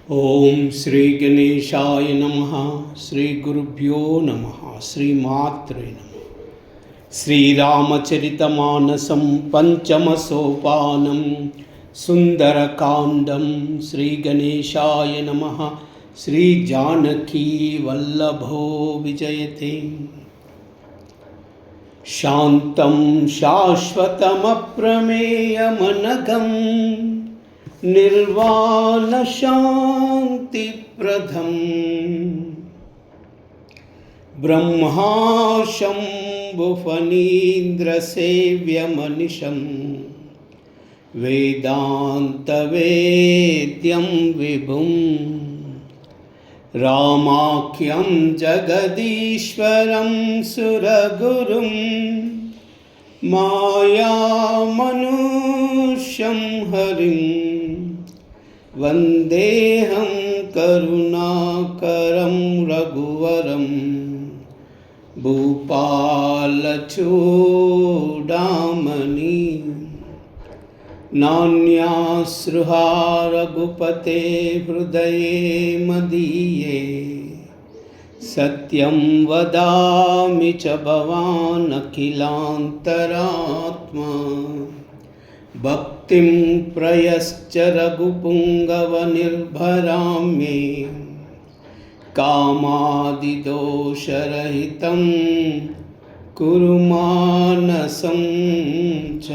ओम श्री गणेशाय नमः। श्री गुरुभ्यो नमः। श्रीमात्रे नमः। श्रीरामचरितमानसं पंचमसोपानं सुंदरकांडं श्री गणेशाय नमः। श्री जानकी वल्लभो विजयते। शान्तं शाश्वतमप्रमेयमनघं निर्वाण शांति प्रदम ब्रह्मा शंभु फणीन्द्र सेव्यमनिशं वेदांत वेद्यं विभुं रामाख्यं जगदीश्वरं सुरगुरुं मायामनुष्यं हरिं वन्देऽहं करुणाकरं रघुवरं भूपालचूडामणि नान्यास्रुहा रघुपते हृदये मदीये सत्यं वदामि च भवान् अखिलान्तरात्मा भक्तिं प्रयश्च रघुपुङ्गवनिर्भरां मे कामादिदोषरहितं कुरु मानसं च।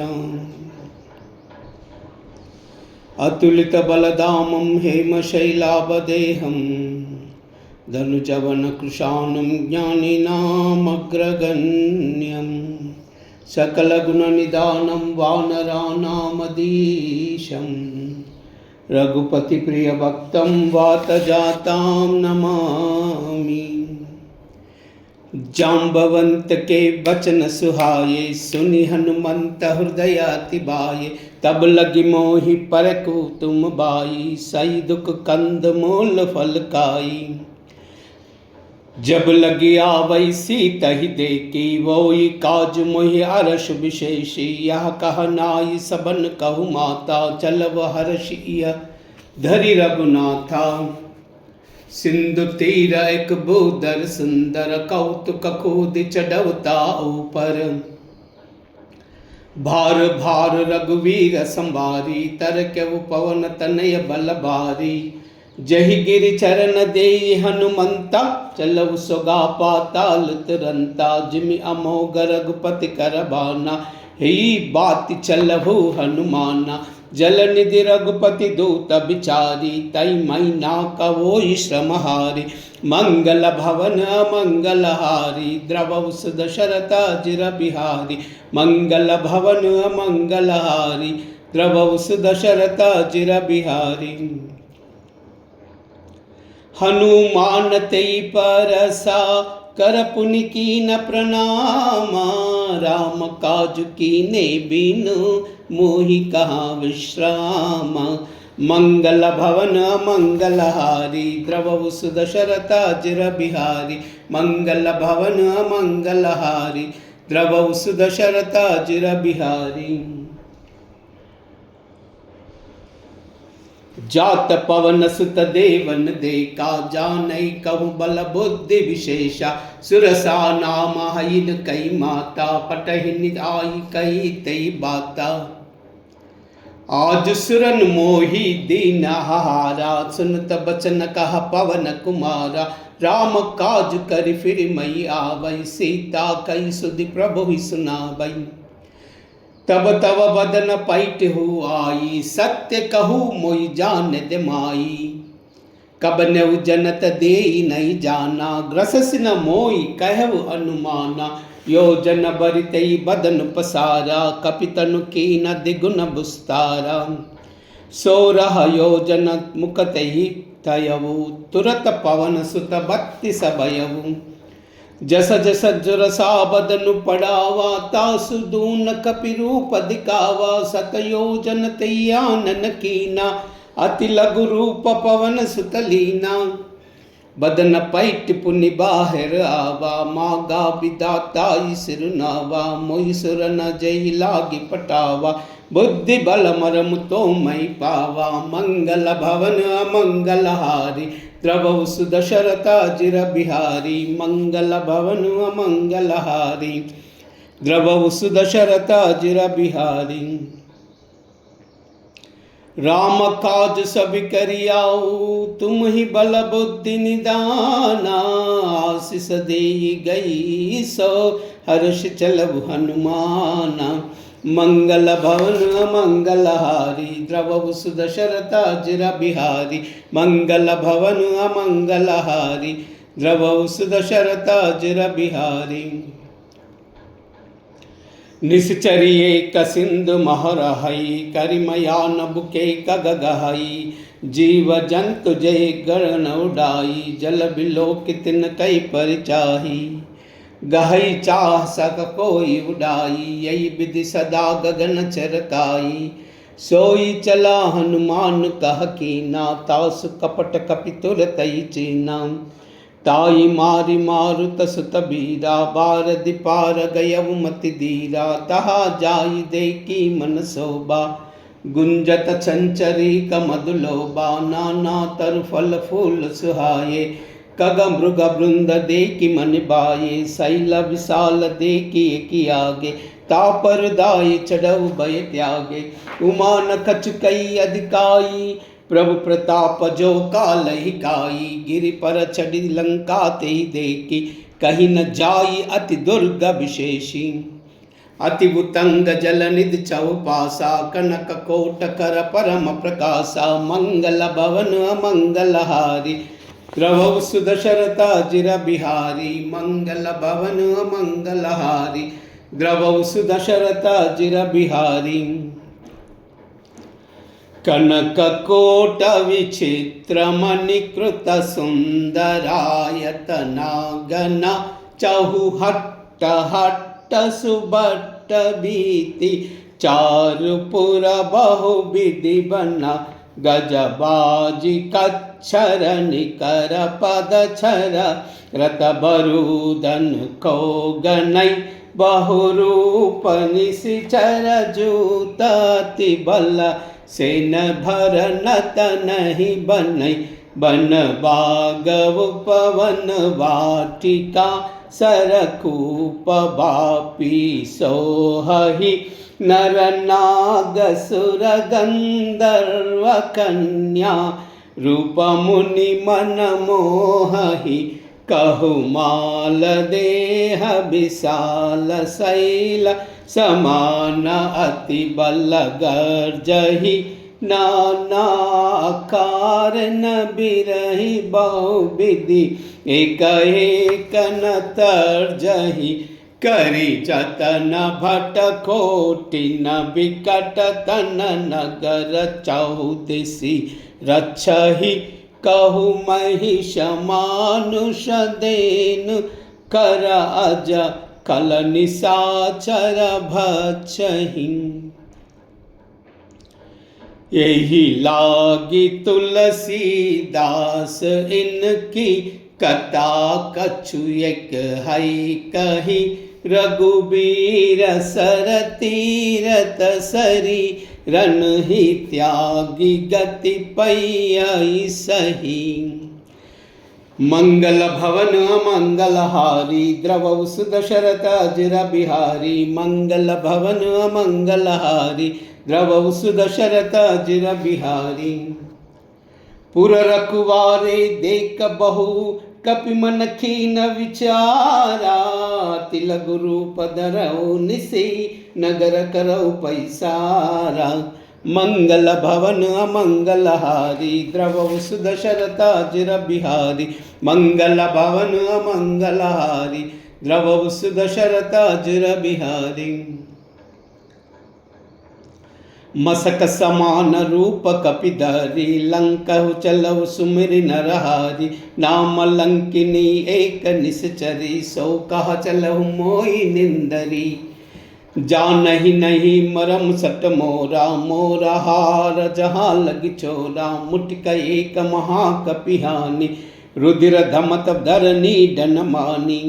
अतुलितबलधामं हेमशैलाभदेहं धनुजवनकृशानं ज्ञानिनामग्रगण्यं सकलगुणनिधानं वानराणामधीशं रघुपतिप्रियभक्तं वातजातां नमामि। जाम्बवंत के वचन सुहाये सुनि हनुमंत हृदय अतिबाये तब लगी मोहि परखु तुम बाई सही दुख कंद मूल फल खाई। जब लगी आवै सीत ही देखी वोई काज मोहि अरस विशेषी यह कह नाई सबन कहु माता चलव हर्षिय धरि रघुनाथा। सिंधु तीर एक भूधर सुंदर कौतुक कूद चढ़वता ऊपर भार भार रघुवीर संभारी तरक्यव पवन तनय बल भारी। जहि गिरि चरण देई हनुमंता चलव सोगा पाताल तुरंता जिमि अमोघ रघुपति कर बाना ही बात चलहु हनुमाना। जल निधि रघुपति दूत बिचारी तई मैना कवोई श्रमहारी मंगल भवन मंगलहारी द्रवौ सुदशरथ जिर बिहारी मंगल भवन मंगलहारी द्रवौ सुदशरथ जिर बिहारी। हनुमान तेई परसा कर पुनि कीन प्रणामा राम काज कीने बिनु मोहि कहाँ विश्राम। मंगल भवन मंगलहारी द्रवौ सुदशरथ जिर बिहारी मंगल भवन मंगलहारी द्रवौ सुदशरथ जिर बिहारी। जात पवन सुत देवन देखा जानई कहु बल बुद्धि विशेषा सुरसा नाम हईन कई माता पटहिन आई कई तई बाता। आज सुरन मोहि दीन हारा सुनत बचन कहा पवन कुमारा राम काज कर फिर मई आवई सीता कई सुधि प्रभु ही सुनावई। तब तब बदन पैठ हो आई सत्य कहू मोई जान दे माई कब नेउ जनत दे नहीं जाना ग्रसस न मोई कहु अनुमाना। योजन बरितई बदन पसारा कपितनु की न दिगुन बुस्तारा 16 योजन मुकतहि तयवु तुरत पवन सुत 32 भयवु। जस जस जुरसा बदनु पड़ावा तासु दून कपि रूप दिखावा सतयोजन तैयानन कीना अति लघु रूप पवन सुतलीना। बदन पैठ पुनि बाहर आवा मागा विदाता सिरनावा मोहि सुर न जय लागी पटावा बुद्धि बल मरम तो मई पावा, मंगल भवन अमंगलहारी, द्रवौ सुदशरथ अजिर बिहारी, मंगल भवन अमंगलहारी, द्रवौ सुदशरथ अजिर बिहारी। राम काज सब करियाऊ, तुम ही बल बुद्धि निदाना, आशीष दे गई सो हर्ष चलबु हनुमाना, मंगल भवन अमंगलहारी, द्रवौ सुदशरथ अजिर बिहारी, मंगल भवन अमंगलहारी, द्रवौ सुदशरथ अजिर बिहारी। निश्चरिये कसिंधु महरहई, करिमया नबुके कगगहई, जीव जंतु जय गण उडाई, जल बिलो कितन कई परिचाही, गहई चाह सक कोई उडाई, यही विधि सदा गगन चरकाई, सोई चला हनुमान कह कीना, तासु कपट कपितुर तई चीना, ताई मारी मारुत सुत बीरा, बारदि पार गयउ मति दीरा, तहा जाई देखी मन शोभा, गुंजत छंचरी कमदुलोबा, नाना तरु फल फूल सुहाये, कग मृग वृंद देखी मन बाये, शैल विशाल देखी की आगे, तापर दाई चढ़ऊ भय त्यागे, उमा न कछुकई अधिकाई, प्रभु प्रताप जो काल ही काई, गिरि पर चढ़ी लंका ते देखी, कहीं न जाई अति दुर्ग विशेषी, अति उतंग जल निधि चौपासा, कनक कोट कर परम प्रकाशा, मंगल भवन अमंगलहारी, द्रवौ सुदशरथ अजिर बिहारी, मंगल भवन अमंगलहारी, द्रवौ सुदशरथ अजिर बिहारी। कनक कोट विचित्र मणिकृत सुंदरायतना, गना चहुहट्ट हट्ट सुबट्ट भीति, चारुपुर बहु विधि बना, गजबाजी कच्छर निकर पदछर, रत बरूदन को गनई, बहुरूप निशिचर जूतति बल, सेन भरनत नहीं बनई, बन बागव पवन वाटिका, सरकूप बापी सोहहि, नर नाग सुर गंधर्व कन्या, रूप मुनि मन मोहहि, कहुमाल देह विशाल शैल, समान अति बल गर्जहि, नाना कारण बिरहि बहुविधि, एक एक न तर्जहि, करि जतन भट कोटि न विकट तन, नगर चौदिसी रक्षहि, कहु महिष मानुष देनु, कर अज कल निशाचर भक्षहि, यही लागी तुलसीदास इनकी, कथा कछु एक हई कही, रघुबीर सर तीरथ सरी, रन ही त्यागी गति पई सही, मंगल भवन अमंगलहारी, द्रवौ सुदशरथ अजिर बिहारी, मंगल भवन अमंगलहारी, द्रवौ सुदशरथ अजिर बिहारी। पुर रखवारे देख बहु, कपि मन खीन विचारा, तिल गुरु पदरौ निसी, नगर करौ पैसारा, मंगल भवन अमंगलहारी, द्रवौ सुदशरथ अजिर बिहारी, मंगल भवन अमंगलहारी, द्रवौ सुदशरथ अजिर बिहारी। मसक समान रूप कपिधरी, लंकहु चलऊ सुमिरि नरहारी, नाम लंकिनी एक निश्चरी, सो कह चलहु मोहि निंदरी, जानहि नहीं मरम सट मोरा, मोरा हार जहाँ लगी चोरा, मुटिक एक महाकपिहानी, रुधिर धमत धरनी डन मानी,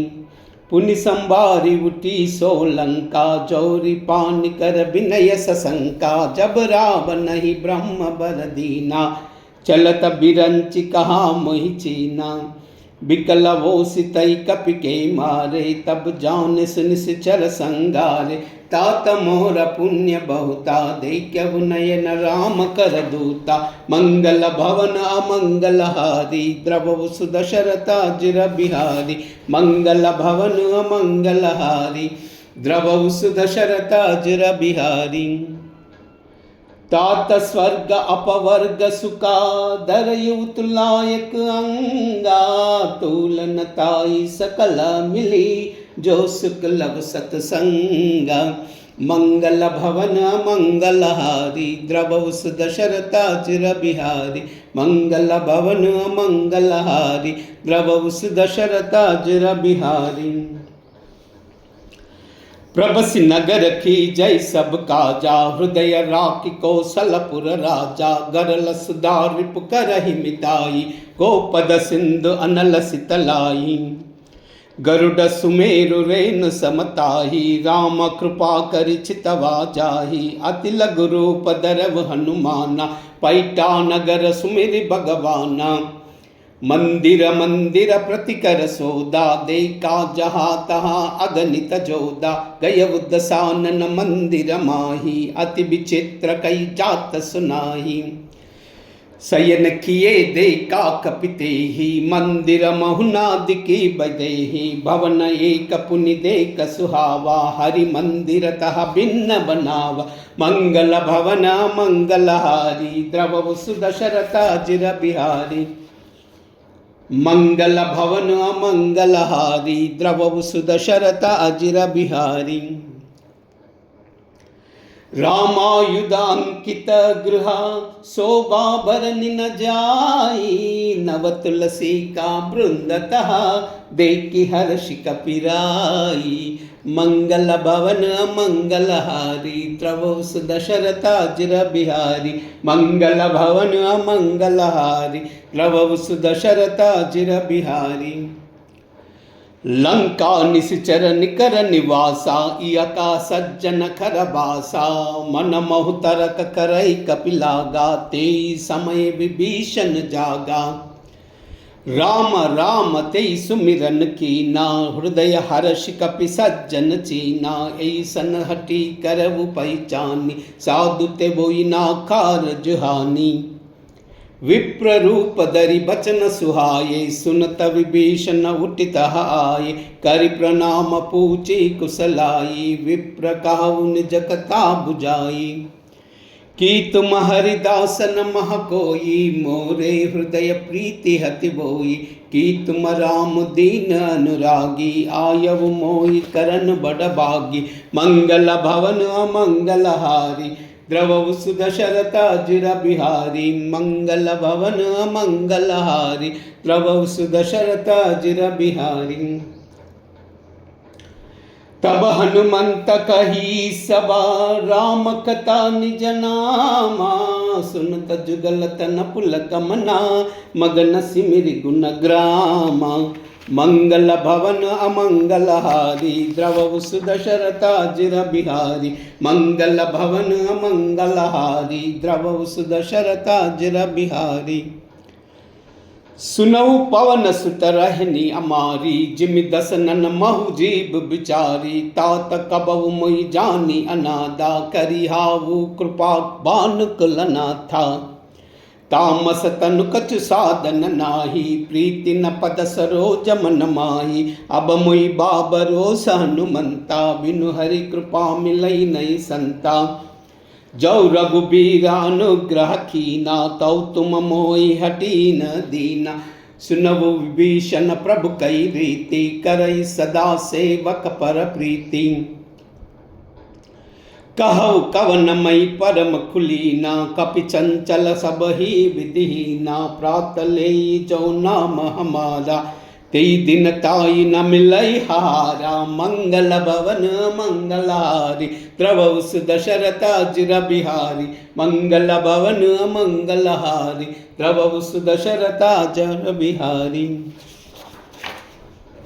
पुनि संभारी उठी सोलंका, जौरी पान कर विनय सशंका। जब रावण ही ब्रह्म बर दीना, चलत बिरंचि कहा मोहि चीना। बिकल वो सितई कपि के मारे, तब जान सुनिश्चर संगारे। तात मोर पुण्य बहुता, देखव नयन राम कर दूता। मंगल भवन अमंगल हारी, द्रवहु सुदशरथा जिर बिहारी। मंगल भवन अमंगल हारी, द्रवहु सुदशरथा जिर बिहारी। तात स्वर्ग अपवर्ग सुका, दरयुत लायक अंगा। तूलन ताई सकल मिली, जो सुख लव सतसंगा। मंगल भवन मंगल हारी, द्रवहु सुदशरथा चिर बिहारी। मंगल भवन मंगल हारी, द्रवहु सुदशरथा चिर बिहारी। प्रभसि नगर की जय सब काजा, हृदय राखि कौशलपुर राजा। गरल सुधा रिपु करहि मिताई, गोपद सिंधु अनल सितलाई। गरुड़ सुमेरु रेनु समताही, राम कृपा करि चितवा जाही। अति लघु रूप धरव हनुमाना, पैठा नगर सुमिरि भगवाना। मंदिर मंदिर प्रतिकर सोदा, देखा जहाँ तहाँ अगणित जोदा। गय उद्दसानन मंदिर माही, अति विचित्र कई जात सुनाही। शयन किए देखा कपिते ही, मंदिर महुनादि की बदेही। भवन एक पुनि देख सुहावा, हरि मंदिर तह भिन्न बनावा। मंगल भवन मंगल हारी, द्रवहु सुदशरथा जिर बिहारी। मंगल भवन अमंगल हारी, द्रवहु सुदशरथा अजिर बिहारी। रामायुधांकित गृह, शोभा भरनि न जाई। नव तुलसी का बृंदतः, देखि हर्षि कपिराई। मंगल भवन मंगल हारी, द्रवहु सुदशरथा जिर बिहारी। मंगल भवन मंगल हारी, द्रवहु सुदशरथा जिर बिहारी। लंका निश्चर निकर निवासा, इयका सज्जन खर बासा। मन महु तरक करई कपिलागा, तेई समय विभीषण जागा। राम राम तेई सुमिरन कीना, हृदय हर्ष कपि सज्जन चीना। ऐसन हटी करहु पहिचानी, साधु ते बोई नाकार जुहानी। विप्र रूप धरि बचन सुहाये, सुनत विभीषण उठित आये। करि प्रणाम पूछी कुशलाई, विप्र कहु निज कथा बुझाई। कि तुम हरिदासन मह कोई, मोरे हृदय प्रीति हति बोई। कि तुम राम दीन अनुरागी, आयव मोहि करन बड़ भागी। मंगल भवन अमंगल हारी, द्रवहु सुदशरथा जिर बिहारी। मंगल भवन अमंगल हारी, द्रवहु सुदशरथा जिर बिहारी। तब हनुमंत कही सबा, राम कथा निज नामा। सुनत जुगल तन पुलक मना, मगन सिमिरि गुण ग्रामा। मंगल भवन अमंगल हारी, द्रवहु सुदशरथा जिर बिहारी। मंगल भवन अमंगल हारी, द्रवहु सुदशरथा जिर बिहारी। सुनऊ पवन सुत रहनी अमारी, जिमि दसनन महु जीव बिचारी। तात कबहु मोहि जानी अनादा, करिहाहु कृपा भानुकुल नाथा। तामस तनु कछु साधन नाही, प्रीति न पद सरोज मन माही। अब मोहि बाबरो हनुमंता, बिनु हरि कृपा मिलई नहीं संता। जो रघुबीर अनुग्रह कीना, तौ तुम मोहि हटी न दीना। सुनवु विभीषण प्रभु कई रीति, करई सदा सेवक पर प्रीति। कहु कवन मई परम खुलीना, कपि चंचल सब ही विधिहीना। प्रात लेई जो नाम हमारा, तेई दिन ताई न मिलई हारा। मंगल भवन मंगल हारी, द्रवहु सुदशरथा जिर बिहारी। मंगल भवन मंगल हारी, द्रवहु सुदशरथा जिर बिहारी।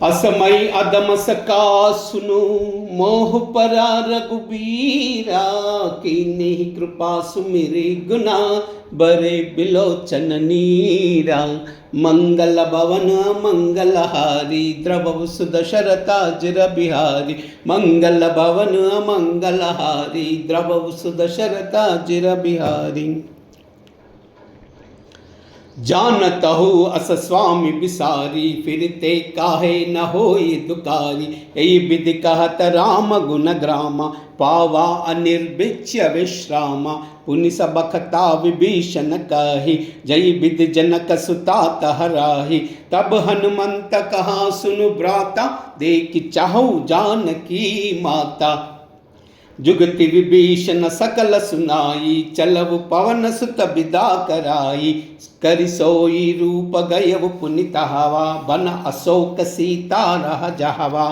असमय अदम सका सुनो मोह परा रघुबीरा, कीन्ही कृपा सुमिरे गुना बरे बिलोचन नीरा। मंगल भवन मंगलहारी द्रवव सुदशरथाजिर बिहारी, मंगल भवन मंगलहारी द्रवव सुदशरथाजिर बिहारी। जानत हो अस स्वामी बिसारी, फिरते काहे न होई दुकारी। यही विधि कहत राम गुण ग्रामा, पावा अनिर्भिच्य विश्रामा। पुनि सबखता विभीषण कही, जय विधि जनक सुता तहराही। तब हनुमंत कहा सुनु भ्राता, देख चाहु जानकी माता। जुगति विभीषण सकल सुनाई, चलव पवन सुत विदा कराई। करि सोई रूप गयव पुनित हवा, बन अशोक सीता रह जहवा।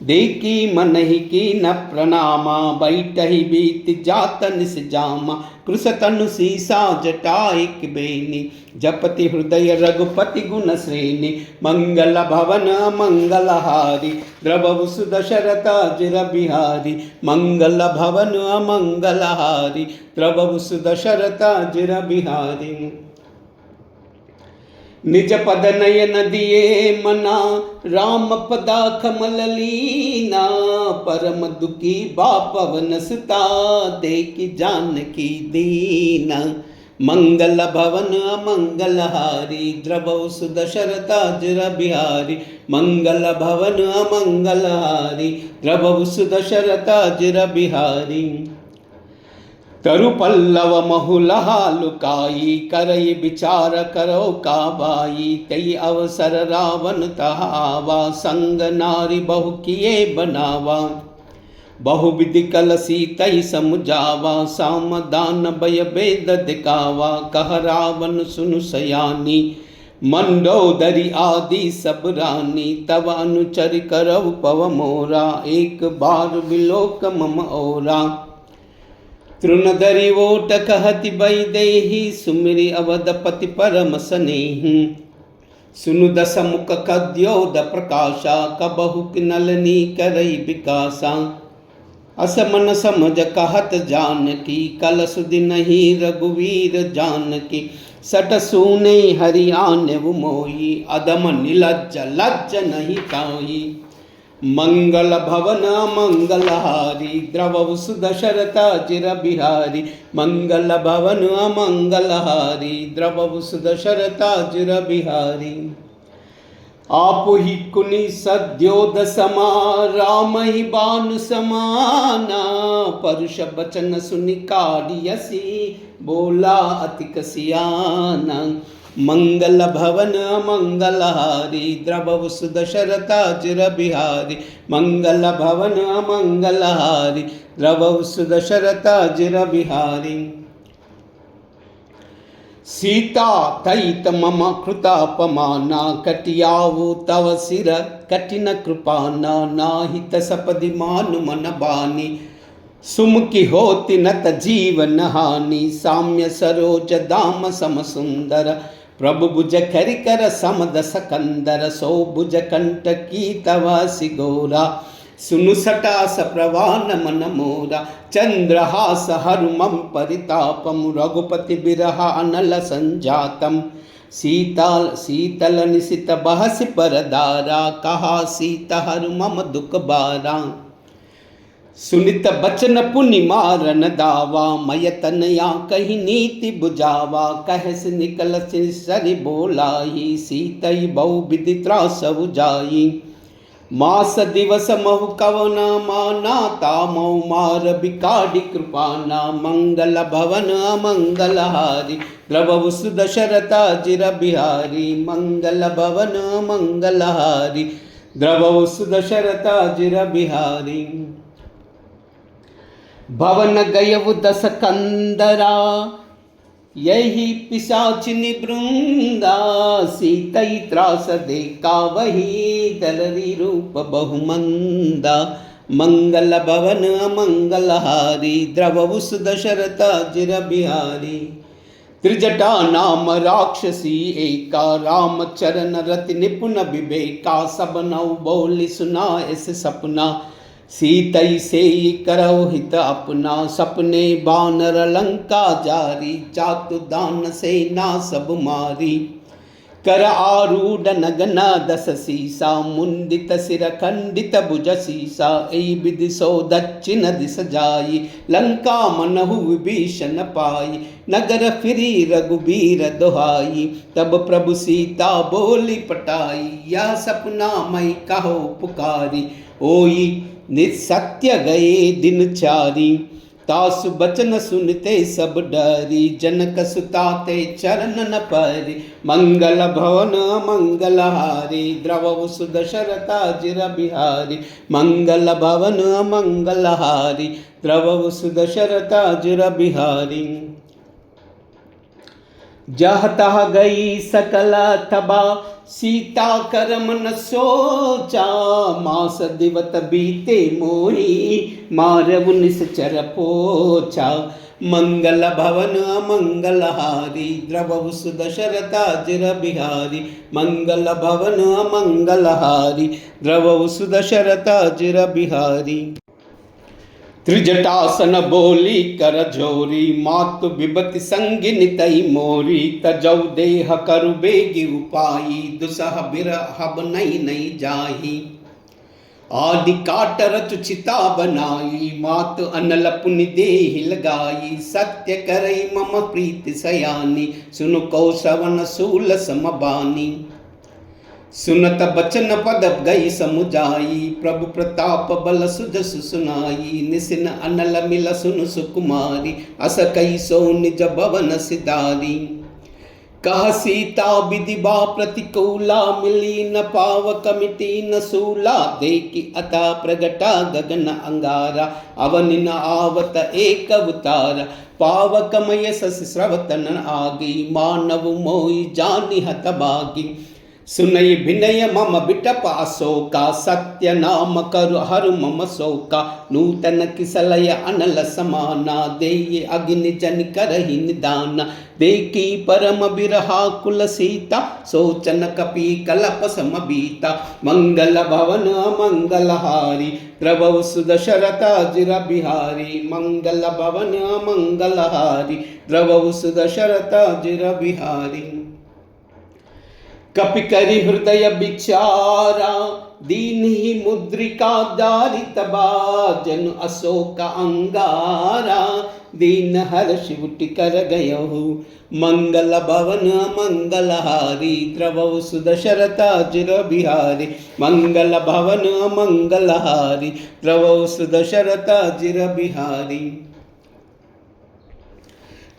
देखी मन ही की न प्रणामा, बैठही बीत जात निस जामा। कृष तनु सीसा जटाइक बेनी, जपति हृदय रघुपति गुण श्रेणी। मंगल भवन मंगलहारी द्रवव सुदशरथाजिर बिहारी, मंगल भवन मंगलहारी द्रवव सुदशरथाजिर बिहारी। निज पद नयन दिए मना, राम पदा कमल लीना। परम दुखी बापवन सुता, देखी जानकी दीना। मंगल भवन मंगलहारी द्रवव सुदशरथाजिर बिहारी, मंगल भवन मंगलहारी द्रवव सुदशरथाजिर बिहारी। तरु पल्लव महुलहा लुकाई, करई विचार करो काबाई। तई अवसर रावण तहावा, संग नारी बहु किए बनावा। बहुविधि कलसी तई समुझावा, साम दान भय भेद दिखावा। कह रावण सुनु सयानी, मंडोदरी आदि सब रानी। तब अनुचर करव पव मोरा, एक बार विलोक मम ओरा। तृणधरी ओट कहति वैदेही, सुमिरि अवधपति परम स्नेही। सुनु दस मुख कद्योद प्रकाशा, कबहु नलनी करई विकासा। असमन समझ कहत जानकी, कल सुदिनहि रघुवीर जानकी। सट सूने हरियाण्य मोई, अदम निलज्ज लज्ज नहीं ताई। मंगल भवन मंगलहारी द्रवव सुदशरथाजिर बिहारी, मंगल भवन मंगलहारी द्रवव सुदशरथाजिर बिहारी। आप ही कुनि सद्योद समा, राम ही बानु समाना। परुष बचन सुनि काढ़ियसी, बोला अतिक सियाना। मंगल भवन मंगलहारी द्रवव सुदशरथाजिर बिहारी, मंगल भवन मंगलहारी द्रवव सुदशरथाजिर बिहारी। सीता तैत मम कृतापमाना, कटियावु तव सिर कठिन कृपाना। नाहित सपदि मानु मन बानी, सुमुखी होति नत जीवन हानि। साम्य सरोज दाम सम सुंदर, प्रभु भुज करिकर समद सकंदर। सो भुज कंठ की तवासि गोरा, सुनु सटास प्रवान मन मोरा। चंद्रहास हरुमं परितापम, रघुपति बिरह अनल संजातम। शीतल निशित बहसि परदारा, कहा सीता हरुमम दुख बारा। सुनित बचन पुनि मारन दावा, मय तनया कही नीति बुझावा। कहस निकल सरि बोलाई, सीतई बहु विधि त्रास बुझाई। मास दिवस महु कवना माना, तामौ मार बिकाढ़ी कृपाना। मंगल भवन मंगलहारी द्रवव सुदशरथाजिर बिहारी, मंगल भवन मंगलहारी द्रवव सुदशरथाजिर बिहारी। भवन गयव दस कंदरा, यही पिशाचिनी वृंदा। सीतई त्रास देखा वही, दलरी रूप बहुमंदा। मंगल भवन मंगलहारी द्रवव सुदशरथाजिर बिहारी। त्रिजटा नाम राक्षसी एका, राम चरण रति निपुण विवेका, सब नौ बोली सुना ऐसे सपना, सीतई से करौ हित अपना, सपने बानर लंका जारी, चातु दान सेना सब मारी, कर आरूढ़ नगन दस सीसा, मुंदित सिर खंडित भुज सीसा, ऐ विधि सो दक्षिण दिस जाई, लंका मनहु विभीषण पाई, नगर फिरी रघुबीर दोहाई, तब प्रभु सीता बोली पटाई, यह सपना मैं कहो पुकारी, ओई निसत्य गए दिन चारी, तासु बचन सुनते सब डरी, जनक सुता ते चरण न परि, मंगल भवन मंगल हारी, द्रवहु सुदशरथा जिर बिहारी, मंगल भवन मंगल हारी, द्रवहु सुदशरथा जिर बिहारी। जह तह गई सकल तबा, सीता कर मन सोचा, मास दिवत बीते मोही, मारव निश्चर पोछा, मंगल भवन मंगल हारी, द्रवहु सुदशरथा जिर बिहारी, मंगल भवन मंगल हारी, द्रवहु सुदशरथा जिर बिहारी। त्रिजटासन बोली कर जोरी, मातु विपति संगिनी तई मोरी, तजौ देह करु बेगी उपाई, दुसह बिरहब नई नई जाही, आदि काट रचु चिता बनाई, मातु अनल पुनि देहि लगाई, सत्य करई मम प्रीति सयानी, सुनु कौशवन सूल समबानी, सुनत बचन पद गई समुझाई, प्रभु प्रताप बल सुजसु सुनाई, निसिन अनल मिल सुन सुकुमारी, अस कई सो निज भवन सिधारी, कह सीता विधि बा प्रतिकूला, मिली न पावक मिटी न सूला, देखी अता प्रगटा गगन अंगारा, अवनि न आवत एक अवतारा, पावकमय सस स्रवतन आगी, मानव मोहि जानि हत भागी, सुनई भिनय मम बिटप अशोका, सत्य नाम करु हरु मम शोका, नूतन किसलय अनल समाना, देय अग्नि जन करहि निदाना, देखी परम बिरहा कुल सीता, सोचन कपि कलप समबीता, मंगल भवन मंगल हारी, द्रवहु सुदशरथा जिर बिहारी, मंगल भवन मंगल हारी, द्रवहु सुदशरथा जिर बिहारी। कपि करि हृदय विचारा, दीन ही मुद्रिका दारि तबा, जन अशोक अंगारा, दीन हर्ष उठि कर गयहु, मंगल भवन मंगल हारी, द्रवहु सुदशरथा जिर बिहारी, मंगल भवन मंगल हारी, द्रवहु सुदशरथा जिर बिहारी।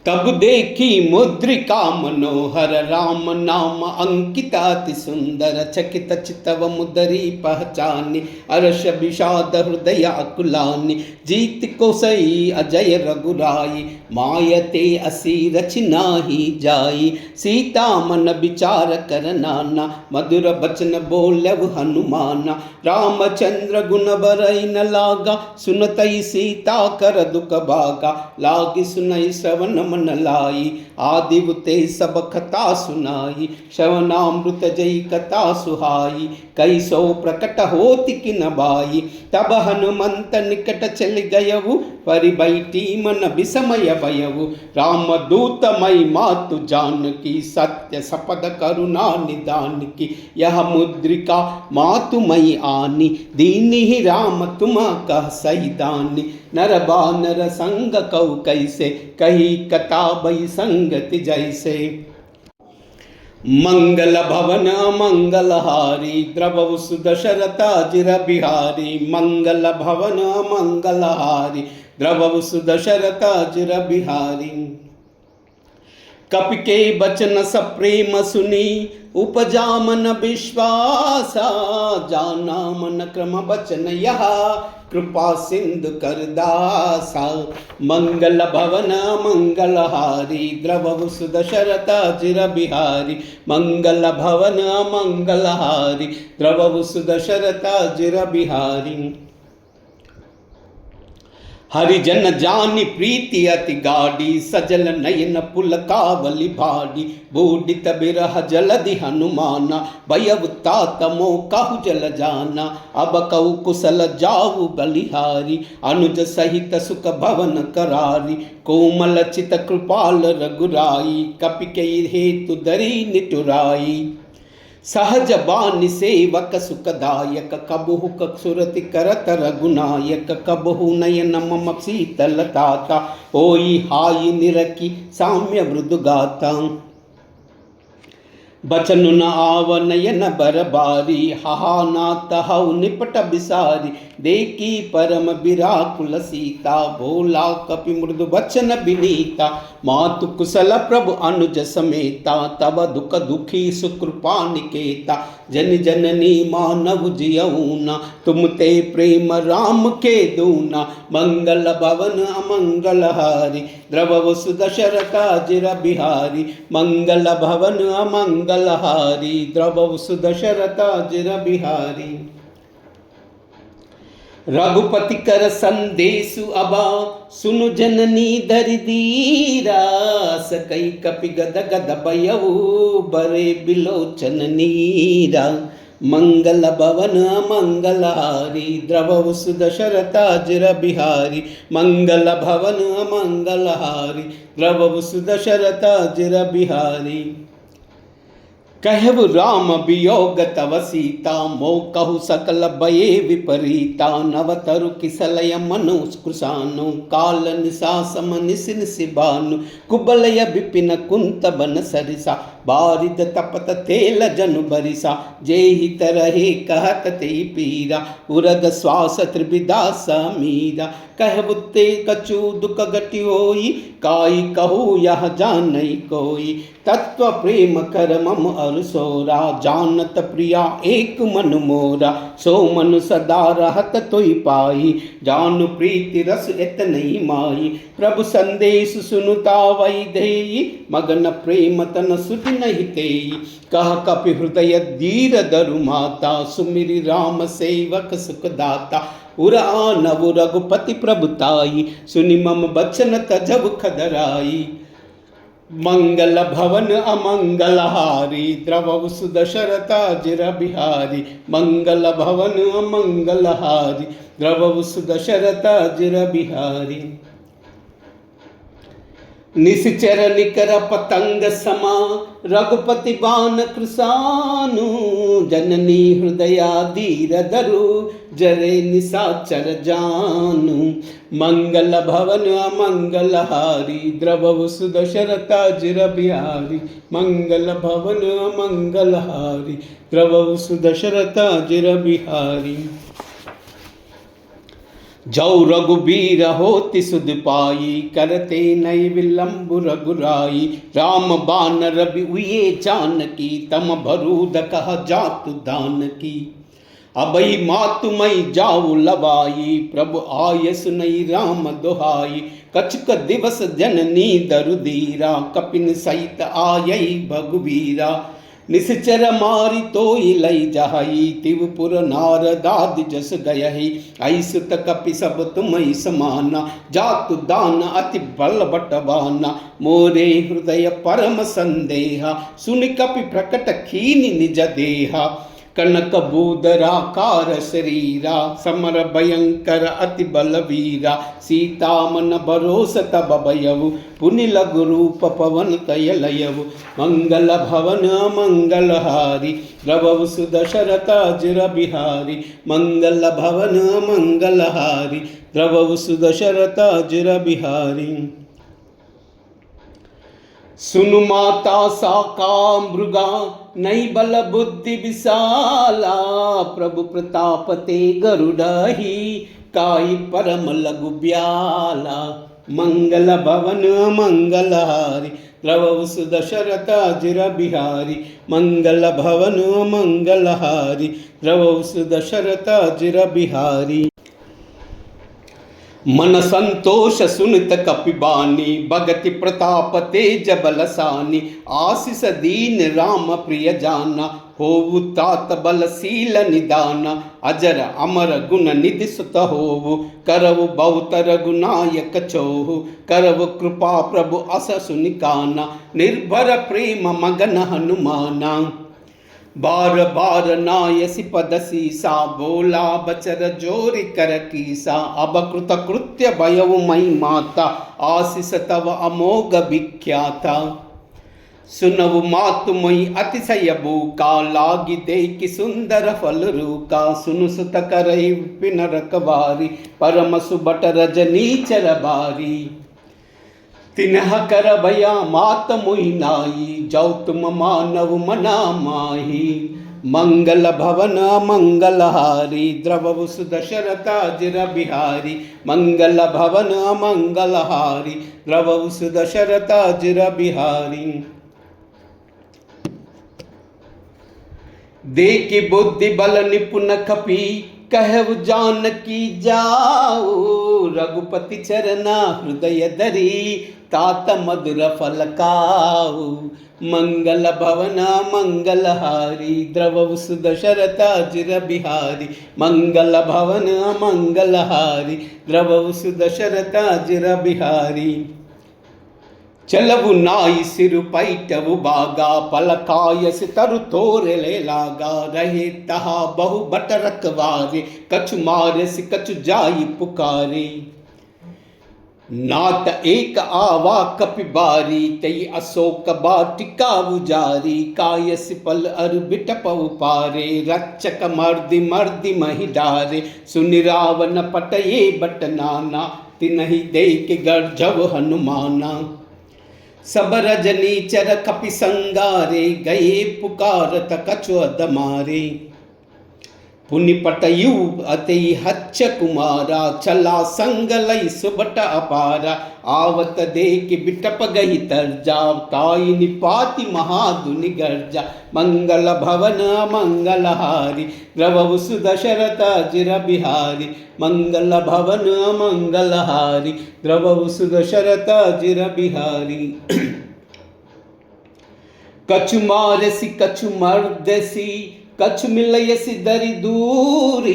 तब देखी मुद्रिका मनोहर, राम नाम अंकिता अति सुंदर, चकित चितव मुदरी पहचानी, अरश विषाद हृदय अकुलानी, जीत को सई अजय रघुराई, मायते असी रचना ही जाई, सीता मन विचार कर नाना, मधुर बचन बोलव हनुमाना, रामचंद्र गुण बरई न लागा, सुनतई सीता कर दुख भागा, लागी सुनई श्रवण मन लाई, आदि बुते सब कथा सुनाई, श्रवणामृत जई कथा सुहाई, कई सो प्रकट होति किन बाई, तब हनुमंत निकट चल गयऊ, परि बैठी मन विस्मय भयऊ, राम दूत मई मातु जानकी, सत्य सपद करुणा निदान की, यह मुद्रिका मातु मई आनी, दीनी ही राम तुम कह सही दानी, नर बानर संग कौ कैसे, कही कथा बई संगति जैसे, मंगल भवन मंगल हारी, द्रवहु सुदशरथा जिर बिहारी, मंगल भवन मंगल हारी, द्रवहु सुदशरथा जिर बिहारी। कपि के बचन सप्रेम सुनी, उपजा मन विश्वासा, जाना मन क्रम बचन यह, कृपा सिंधु कर दासा, मंगल भवन मंगल हारी, द्रवहु सुदशरथा जिर बिहारी, मंगल भवन मंगल हारी, द्रवहु सुदशरथा जिर बिहारी। हरिजन जानी प्रीति अति गाड़ी सजल नयन पुलकावली भाड़ी बूढ़ित बिरह जलधि हनुमाना भयउ तात मो कहु जल जाना अब कहु कुशल जाऊ बलिहारी अनुज सहित सुख भवन करारी कोमल चित कृपाल रघुराई कपि के हेतु दरी निटुराई सहज बानि सेवक सुखदायक कबहु सुरति करत रघुनायक कबहु नयन मम शीतलताता ओई हाई निरखी साम्य मृदु गाता बचन न आव नयन बरबारी हाहा नाथ हऊ निपट बिसारी देखी परम बिराकुल सीता भोला कपि मृदु बचन बिनीता मातु कुशल प्रभु अनुज समेता तब दुख दुखी सुकृपा निकेता जन जननी मानव जियऊना तुम ते प्रेम राम के दूना मंगल भवन अमंगल हारी द्रव सुदशरथा जिर बिहारी मंगल भवन अमंगल हारी द्रव सुदशरथा जिर बिहारी रघुपति कर संदेशु अबा सुनु जननी धरि धीरा सकई कपि गद गद भयउ बरे बिलोचन नीरा मंगल भवन मंगल हारी द्रव सुदशरथा जिर बिहारी मंगल भवन मंगल हारी द्रव सुदशरथा जिर बिहारी कहु राम वियोग तव सीता मो कहु सकल भये विपरीता नवतरु किसलय मनु कृशानु काल निशासम निस निशिबानु कुबलय विपिन कुंत बन सरिसा बारिद तपत तेल जनु बरिसा जेहि तरहे कहत ते पीरा उरद श्वास त्रिविदा समीरा कहबुते कछु दुख गति होई काई कहू यह जानई कोई तत्व प्रेम कर मम अरसोरा जानत प्रिया एक मन मोरा सो मन सदा रहत तोई पाई जान प्रीति रस इतनी माई प्रभु संदेश सुनुता वै देई मगन प्रेम तन सुध नहीं तेई कह कपि हृदय धीर दरु माता सुमिरि राम सेवक सुखदाता उरा नव रघुपति प्रभुताई सुनि मम बचन तजब खदराई मंगल भवन अमंगल हारी द्रव सुदशरथा जिर बिहारी मंगल भवन अमंगल हारी द्रव सुदशरथा जिर बिहारी निश्चर निकर पतंग समा रघुपति बान कृसानु जननी हृदया धीर धरु जरे निशाचर जानु मंगल भवन अमंगल हारी द्रव सुदशरथा जिर बिहारी मंगल भवन अमंगल हारी द्रव सुदशरथा जिर बिहारी जौ रघुबीर होति सुध पाई करते नई विलंब रघुराई राम बान रवि उये जानकी तम भरूद कह जातु दान की अबई मातुमई जाऊ लवाई प्रभु आय सुनई राम दोहाई कछुक दिवस जननी दरुदीरा कपिन सहित आयई भगुवीरा निश्चर मारी तोई लई जहाई तिवपुर नारदादि जस गयहि ऐसुत कपि सब तुमई समाना जातु दान अति बल बटवाना मोरे हृदय परम संदेहा सुनि कपि प्रकट खीनि निज देहा कनक बूदराकार शरीरा समर भयंकर अति बलवीरा सीता मन भरोस तब भयउ पुनि लघु रूप पवन तयलयउ मंगल भवन मंगल हारी द्रव सुदशरथा जिर बिहारी मंगल भवन मंगल हारी द्रव सुदशरथा जिर बिहारी सुनु माता साका मृगा नई बल बुद्धि विशाला प्रभु प्रताप ते गरुड़हि काई परम लघु ब्याला मंगल भवन मंगल हारी द्रव सुदशरथा जिर बिहारी मंगल भवन मंगल हारी द्रव सुदशरथा जिर बिहारी मन संतोष सुनत कपिबानी भगति प्रताप तेज बलसानी आशीष दीन राम प्रिय जाना होवु तात बलशील निदाना अजर अमर गुण निधि सुत होवु करवु बहुतर गुनायक चोहु करवु कृपा प्रभु अस सुनिकाना निर्भर प्रेम मगन हनुमाना बार बार नायसी पदसी सा बोला बचर जोरी कर कीसा अब कृत कृत्य भयउ मई माता आशीष तव अमोघ विख्याता सुनवु मातु मई अतिशय बूका लागी देखि सुंदर फल रूका सुनु सुत करई विपिन रखवारी परम सुबट रजनी चर बारी तिन्ह कर भया मात मुहि नाई जाऊ तुम मानव मना माही मंगल भवन मंगलहारी द्रवु सुदशरथा जिर बिहारी मंगल भवन मंगलहारी द्रवु सुदशरथा जिर बिहारी देखि बुद्धि बल निपुण खपी कहु जानकी जाऊ रघुपति चरना हृदय धरी तात मधुर फल खाऊ मंगल भवन मंगलहारी द्रवु सुदशरथा जिर बिहारी मंगल भवन मंगलहारी द्रवु सुदशरथा जिर बिहारी चलवु नाई सिरु पैटवु बागा पलकाय सितरु तोरले लागा रहे तहा बहु बट रखवारे कछु मारे सि कछु जाई पुकारे नात एक आवा कपिबारी तई अशोक बाटिका उजारी काय सिपल अरु बिटपउ पारे रक्षक मर्दि मर्दि महि डारे सुनि रावण पटये बट नाना तिनहि देख गर्जव हनुमाना सब रजनी चर कपि संगारे गए पुकारत कछु अदमारे पुनि पटयु अति हच्च कुमारा चला संग लई सुबट अपारा आवत देख बिटप गही तरजा ताई निपाति महादुनि गर्जा मंगल भवन मंगलहारी द्रवु सुदशरथा जिर बिहारी मंगल भवन मंगलहारी द्रवु सुदशरथा जिर बिहारी कछु मारसी कछु मर्दसी कछु मिलयसी दरि दूरी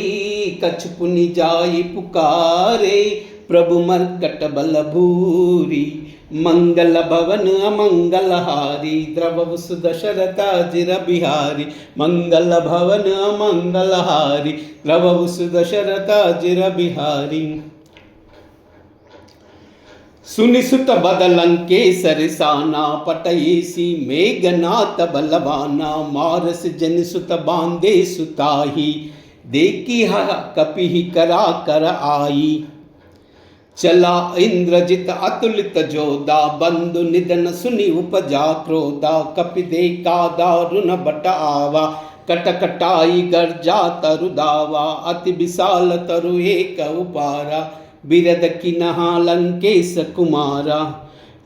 कछु पुनि जाई पुकारे प्रभु मर्कट बल भूरी मंगल भवन मंगलहारी द्रवु सुदशरथा जिर बिहारी मंगल भवन मंगलहारी द्रवु सुदशरथा जिर बिहारी सुनिसुत बदलंकेसर साना पटयेसी मेघनाथ बलवाना मारस जनिसुत बांधे सुताही देखी कपि करा कर आई चला इंद्रजित अतुलित जोदा बंधु निधन सुनि उपजा क्रोधा कपि देखा दारुण बट आवा कटकटाई गर्जा तरु दावा अति विशाल तरु एक उपारा बिरद किन्हा लंकेश कुमारा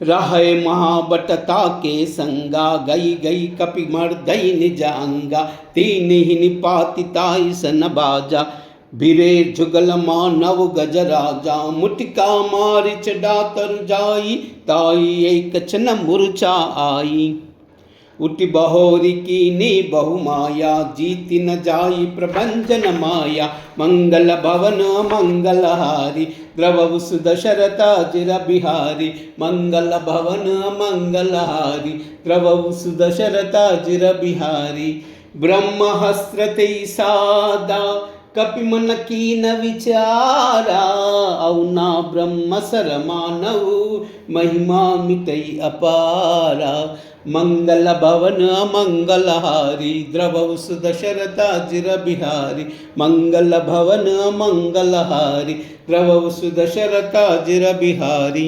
रहे महाबटता के संगा गई गई कपि मर्दई निज अंगा तीन ही निपातिताई सन बाजा बिरे जुगल मानव गज राजा मुटिका मारि चढ़ा तर जाई ताई एक छन मूर्छा आई उठि बहोरी कीनी बहु माया जीति न जाई प्रभंजन माया मंगल भवन मंगलहारी द्रवु सुदशरथा जिर बिहारी मंगल भवन मंगलहारी द्रवु सुदशरथा जिर बिहारी ब्रह्महस्रते सादा कपि मन कीन विचारा औना ब्रह्म सर मानव महिमा मिटई अपारा मंगल भवन मंगलहारी द्रवु सुदशरथा जिर बिहारी मंगल भवन मंगलहारी द्रवु सुदशरथा जिर बिहारी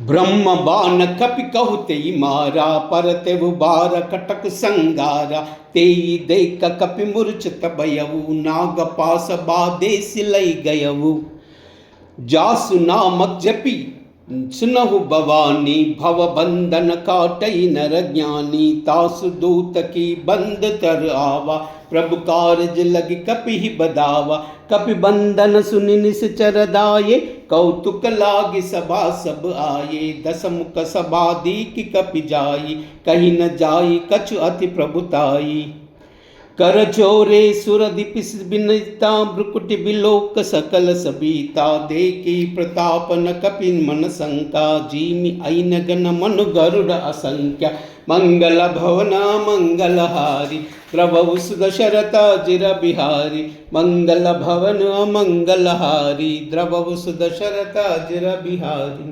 ब्रह्म बाण कपि कहु तेई मारा परते बार कटक संगारा तेई देख कपि मूर्छित भयउ नाग पास बाधे सिलई गयउ जासु नामक जपि सुनहु भवानी भव बंधन काटई नर ज्ञानी, तासु दूत की बंद तर आवा, प्रभु कारज लगी कपि बदावा। कपि बंधन सुनि निश्चर दाये, कौतुक लागे सभा सब आये। दस मुख सबादी की कपि जाई, कहीं न जाई कछु अति प्रभुताई। कर जोरे सुर दिपिस बिनता, भ्रुकुटि बिलोक सकल सबीता। देखी प्रताप न कपिन मन शंका, जीमि ऐन गण मनु गरुड़ असंख्या। मंगल भवन मंगलहारी, प्रभु सुदशरथ जिर बिहारी। मंगल भवन मंगलहारी, द्रवु सुदशरथ जिर बिहारी।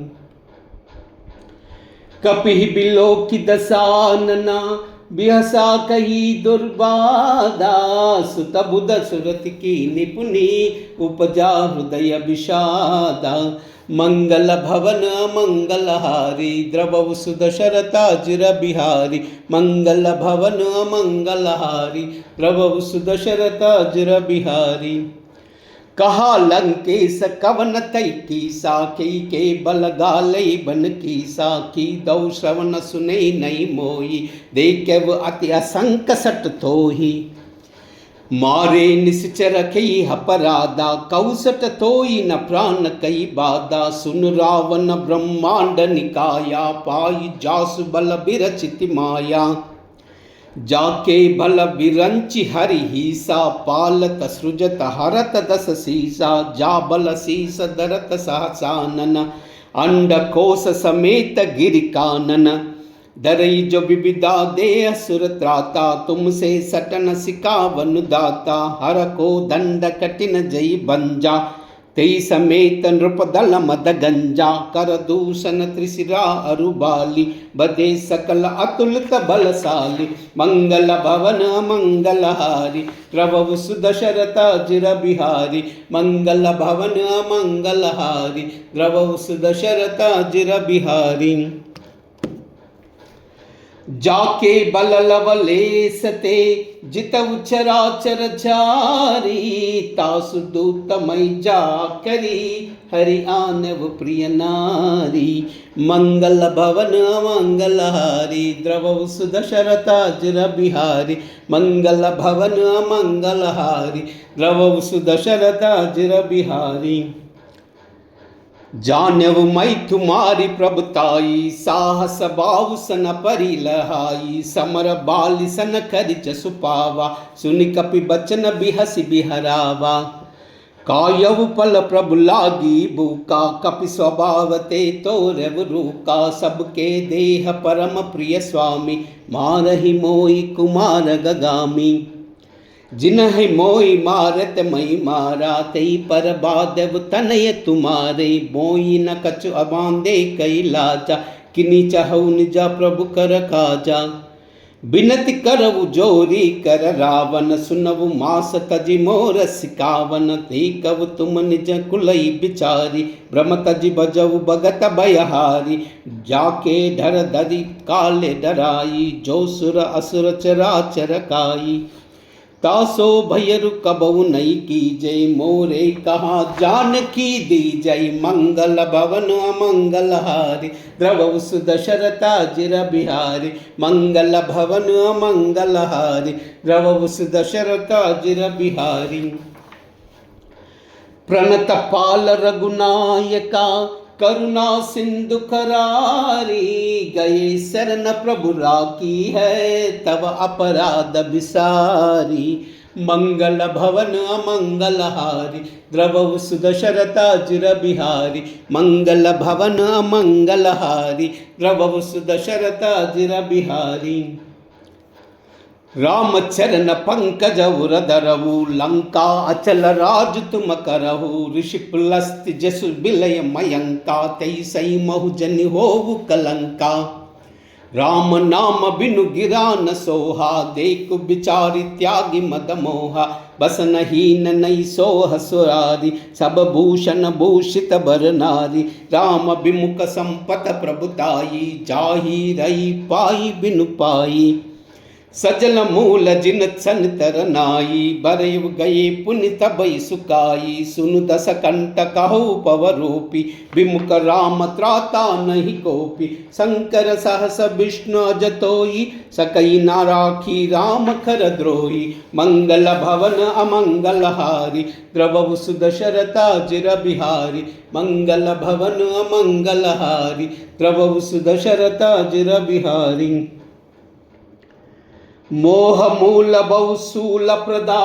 कपि बिलोकि दसानना, बिहसा कही दुर्बाधा। सुत बुध सुरत की निपुणी, उपजा हृदय विषादा। मंगल भवन मंगलहारी, द्रवु सुदशरथ जिर बिहारी। मंगल भवन मंगलहारी, द्रवु सुदशरथ जिर बिहारी। कहा लंकेश कवन तई कीसा, के बल गाले बन कीसा। की दौ श्रवण सुने नहीं मोई, देख अति असंक सट थोही। मारे निश्चर कई अपराधा, कौसट तोई न प्राण कई बाधा। सुन रावण ब्रह्मांड निकाया, पाई जासु बल बिरचित माया। जाके बल बिरंचि हरि हीसा, पालत सृजत हरत दस सीसा। जा बल शीस दरत सहसानन, अंड कोश समेत गिरि कानन। दरई जो विविधा दे असुर त्राता, तुमसे सटन सिकावन दाता। हर को दंड कठिन जई बंजा, तेई समेत नृपदल मद गंजा। कर दूषण त्रिशिरा अरुबाली, बदे सकल अतुलित बलशाली। मंगल भवन मंगलहारी, प्रभु सुदशरथ जिर बिहारी। मंगल भवन मंगलहारी, प्रभु सुदशरथ जिर बिहारी। जाके बल लवलेश ते, जितउ चराचर चारी। तासु दूत मई जा करी, हरि आनव प्रिय नारी। मंगल भवन मंगलहारी, द्रवउ सुदशरथ जिर बिहारी। मंगल भवन मंगलहारी, द्रवउ सुदशरथ जिर बिहारी। जानव मई तुम्हारी प्रभुताई, साहस बाहु सन परि लहाई। समर बाली सन खरिच सुपावा, सुनि कपि बचन बिहसि बिहरावा। कायव पल प्रभु लागी बूका, कपि स्वभाव ते तोरव रूका। सबके देह परम प्रिय स्वामी, मारहि मोहि कुमार गगामी। जिन्हि मोई मारत मई मारा, तई पर बादव तनय तुम्हारे। मोई न कछु अबांधे कई लाजा, किनी चाहु निजा प्रभु कर काजा। बिनति करऊ जोरी कर रावण, सुनऊ मास तजि मोर सिकावन। ते कव तुम निज कुलई बिचारी, ब्रह्म तजि बजऊ भगत भयहारी। जाके डर दरि काले डराई, जो सुर असुर चराचर काई। तासो भैरु कबऊ नहीं की जय, मोरे कहा जानकी दी जय। मंगल भवन मंगलहारी, द्रवउ सुदशरथ जिर बिहारी। मंगल भवन मंगलहारी, द्रवउ सुदशरथ जिर बिहारी। प्रणत पाल रघुनायका, करुणा सिंधु करारी। गए शरण प्रभु राखी है, तब अपराध बिसारी। मंगल भवन मंगलहारी, द्रवउ सुदशरथ जिर बिहारी। मंगल भवन मंगलहारी, द्रवउ सुदशरथ जिर बिहारी। राम चरण पंकज उरधरऊ, लंका अचल राज तुम करहु। ऋषि पुलस्त्य जसु बिलय मयंका, तई सई महु जनि होवु कलंका। राम नाम बिनु गिरा न सोहा, देखु बिचारी त्यागी मद मोहा। बसन हीन नई सोह सुरारी, सब भूषण भूषित बर नारी। राम विमुख संपत प्रभुताई, जाही रही पाई बिनु पाई। सजल मूल जिन सन तरनाई बरयु गए पुण्य तबई सुकाई सुनु दस कंट कहु पवरूपी विमुख राम त्राता नहीं कोपी शंकर सहस विष्णु जतोई सकई नाराखी राम खर द्रोही मंगल भवन अमंगल हारी द्रवु सुदशरथा जिर बिहारी मंगल भवन अमंगल हारी द्रवु सुदशरथा जिर बिहारी मोह मूल बहुसूल प्रदा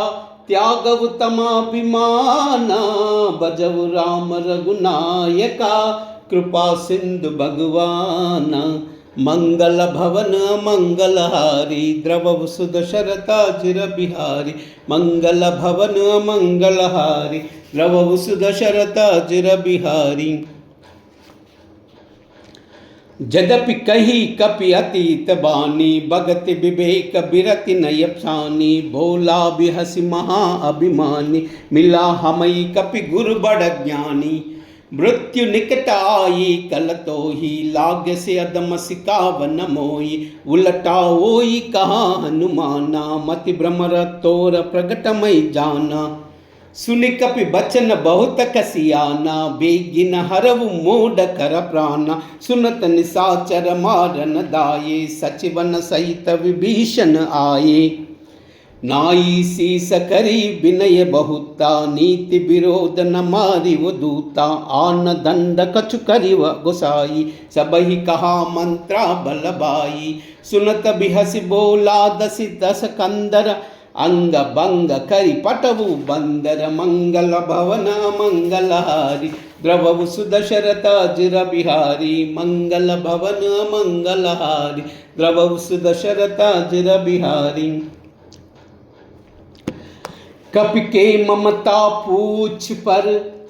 त्यागव तमाभिमाना बजव राम रघुनायका कृपा सिंधु भगवाना मंगल भवन मंगलहारी द्रवव सुदशरथा जिर बिहारी मंगल भवन मंगलहारी द्रवव सुदशरथा जिर बिहारी जदपि कही कपि अतीत बानी भगत विवेक बिरति नयपसानी भोला बिहसि महा अभिमानी मिला हमई कपि गुरु बड़ ज्ञानी मृत्यु निकट आई कल तो ही लाग से अदम सिकावन मोई उलटा ओई कहा हनुमाना मति भ्रमर तोर प्रगटमय जाना सुनि कपि बचन बहुत कसियाना बेगिन हरवु मूड कर प्राणा सुनत निसाचर मारन दाये सचिवन सहित विभीषण आये नाई शीस करी विनय बहुता नीति विरोध न मारि वो दूता आन दंड कछु करि व गोसाई सबहि कहा मंत्रा बलबाई सुनत बिहसि बोला दसि दस कंदर अंग भंग करि पटवु बंदर मंगल भवन मंगलहारी द्रवु सुदशरथा जिर बिहारी मंगल भवन मंगलहारी द्रवु सुदशरथा जिर बिहारी कपि के ममता पूछ पर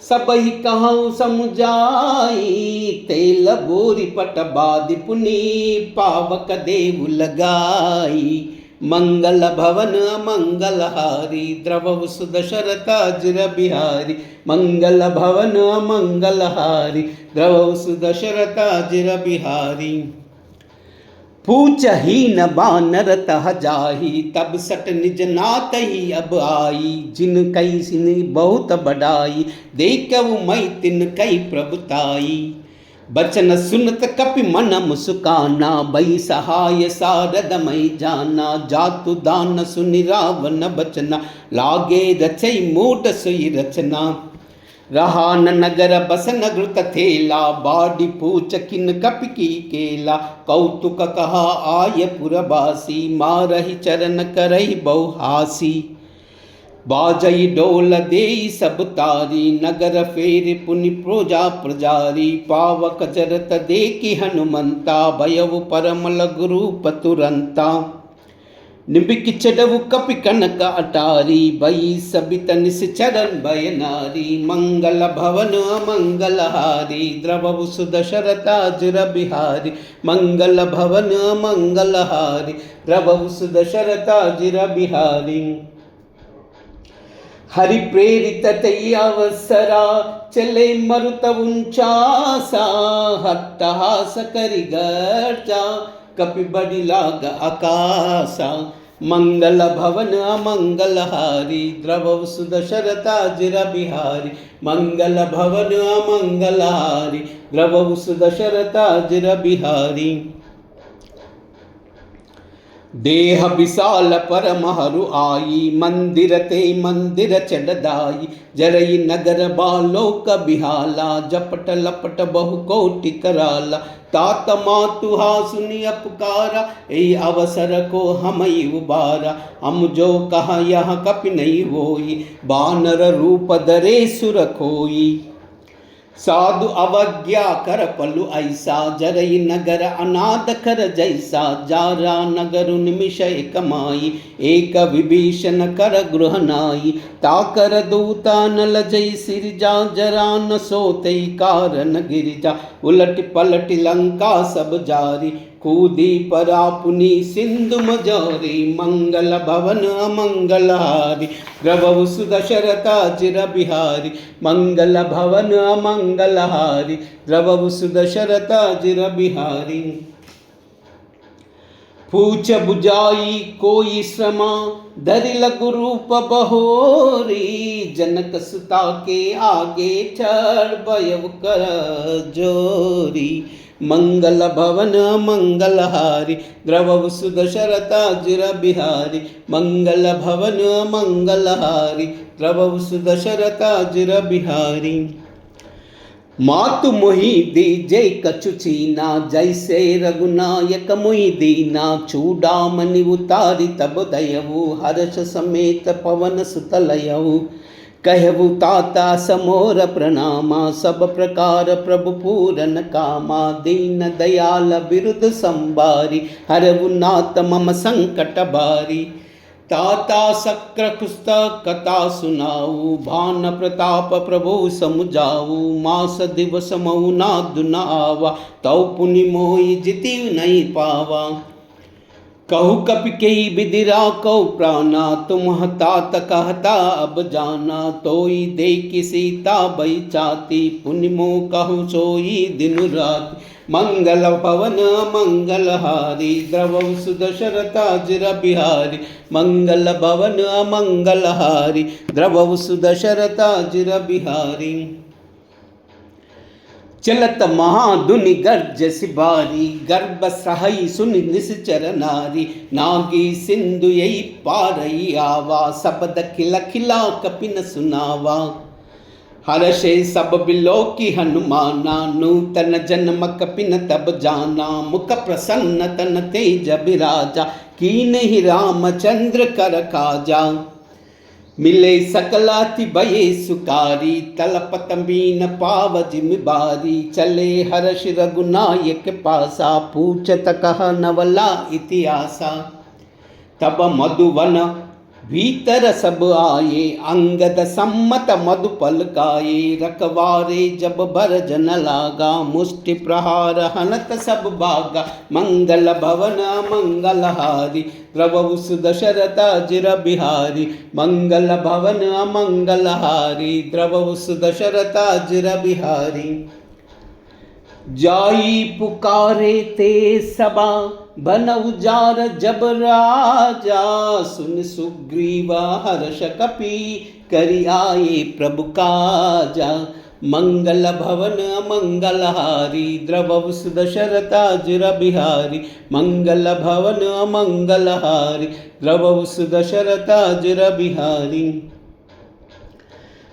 सबहि कहूँ समुझाई तेल बोरी पट बादि पुनि पावक देव लगाई मंगल भवन मंगलहारी द्रवु सुदशरथा जिर बिहारी मंगल भवन मंगलहारी द्रवु सुदशरथा जिर बिहारी पूछ ही न बानर तह जाही तब सट निज नात ही अब आई जिन कई सिन बहुत बढ़ाई देखऊ मई तिन कई प्रभुताई बचन सुनत कपि मन मुस्काना बई सहाय सारद मई जाना जातु दान सुनि रावण बचना लागे रचई मूड सुई रचना रहा न नगर बसन घृत थेला बाडी पूछ किन कपि की केला कौतुक कहा आय पुरबासी मारहि चरण करहि बहुहासी बाजई डोल देई सब तारी नगर फेर पुनि प्रोजा प्रजारी पावक जरत देखि हनुमंता भयउ परम लघु रूप तुरंता निबिक चडवु कपि कनक अटारी बई सबित निश्चरण भय नारी मंगल भवन मंगलहारी द्रवु सुदशरथा जिर बिहारी मंगल भवन मंगलहारी द्रवु सुदशरथा जिर बिहारी हरि प्रेरित तई अवसरा चले मरुत उंचासा हट्टहास करि गर्जा कपि बड़ी लाग आकाशा मंगल भवन मंगलहारी द्रवु सुदशरथा जिर बिहारी मंगल भवन मंगलहारी द्रवु सुदशरथा जिर बिहारी देह विशाल परमहरु आई मंदिर ते मंदिर चढ़दाई जरई नगर बालोक बिहाला जपट लपट बहु कोटि कराला तात मातुहा सुनि अपकारा ए अवसर को हमई उबारा हम जो कहा यह कपि नहीं होई बानर रूप धरे सुर खोई साधु अवज्ञा कर पलु ऐसा जरई नगर अनाद कर जैसा जारा नगर निमिष कमाई एक विभीषण कर गृह नाई ताकर दूता न लजई सिरजा जरा न सोतई कारण गिरिजा उलट पलट लंका सब जारी कूदी परा पुनि सिंधु मजारी मंगल भवन मंगलहारी द्रवु सुदशरथा जिर बिहारी मंगल भवन मंगलहारी द्रवु सुदशरथा जिर बिहारी पूछ बुझाई कोई श्रमा धरि लघु रूप बहोरी, जनक सुता के आगे चढ़ भयउ कर जोरी। मंगल भवन मंगलहारी द्रवहु सुदशरथाजिर बिहारी, मंगल भवन मंगलहारी द्रवहु सुदशरथाजिर बिहारी। मातु मोहि दी जय कछु चीना, जैसे रघुनायक मोहि दीना। चूड़ामणि उतारी तब दयऊ, हर्ष समेत पवन सुतलयऊ। कहु ताता समोर प्रणामा, सब प्रकार प्रभु पूरन कामा। दीन दयाल बिरुद संबारी, हरहु नाथ मम संकट बारी। ताता शक्र कुस्त कथा सुनाऊ, भान प्रताप प्रभु समुझाऊ। मास दिवस मऊ नादु न आवा, तौ पुनि मोहि जिति नहीं पावा। कहु कपि कई बिदिरा कौ प्राणा, तुम तात कहता अब जाना। तोई देखि सीता बई चाती, पुनि मोह कहु सोई दिन रात। मंगल भवन मंगलहारी द्रवहु सुदशरथाजिर बिहारी, मंगल भवन मंगलहारी द्रवहु सुदशरथाजिर बिहारी। चलत महाधुनि गर्ज सिबारी, गर्भ सहई सुनि निश्चर नारी। नागी सिंधु यही पारई आवा, शब्द खिला खिला कपिन सुनावा। हर्षे सब बिलो की हनुमाना, नूतन जन्म कपिन तब जाना। मुख प्रसन्न तन तेज बिराजा, कीन ही रामचंद्र कर काजा। मिले सकलाति भये सुकारी, तलपत मीन पाव जिम्बारी। चले हर्ष रघुनायक पासा, पूछत कह नवला इतिहासा। तब मधुवन भीतर सब आए, अंगद सम्मत मधुपल काये। रखवारे जब भरजन लागा, मुष्टि प्रहार हनत सब बागा। मंगल भवन मंगलहारी द्रवहु सुदशरथाजिर बिहारी, मंगल भवन मंगलहारी द्रवहु सुदशरथाजिर बिहारी। जाई पुकारे ते सबा, बन उजार जब राजा। सुन सुग्रीव हर्ष कपि, करि आए प्रभु काजा। मंगल भवन मंगलहारी द्रवहु सुदशरथाजिर बिहारी, मंगल भवन मंगलहारी द्रवहु सुदशरथाजिर बिहारी।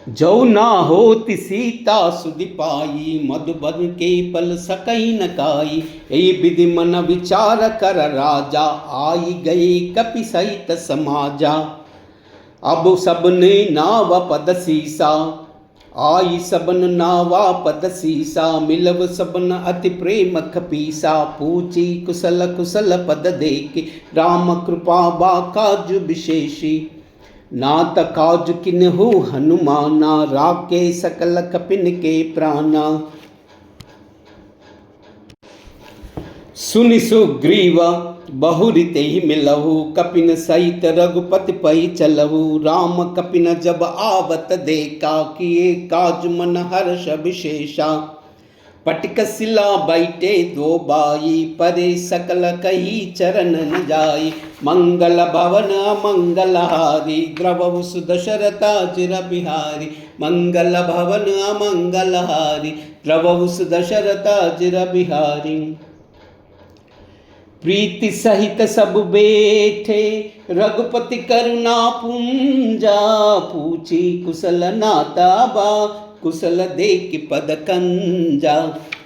जो ना होति सीता सुधि पाई, मधुबन के पल सकई न काई। ए विधि मन विचार कर राजा, आई गए कपि सहित समाजा। अब सबने नाव पद सीसा, आई सबन नावा पद सीसा। मिलव सबन अति प्रेम खपीसा, पूछी कुशल कुशल पद देके। राम कृपा बाकाजु विशेषी, नात काज किन्हु हनुमाना। राके सकल कपिन के प्राणा। सुनि सुग्रीव बहुरि तेहि मिलहु, कपिन सहित रघुपति पै चलहु। राम कपिन जब आवत देखा, किए काज मन हर्ष विशेषा। पटिक सिला बैठे दो बाई, परे सकल कही चरण न जाई। मंगल भवन मंगलहारी द्रवहु सुदशरथाजिर बिहारी, मंगल भवन मंगलहारी द्रवहु सुदशरथाजिर बिहारी। प्रीति सहित सब बैठे, रघुपति करुणा पुंजा। पूछी कुशल नाता बा, कुशल देख पद कंजा।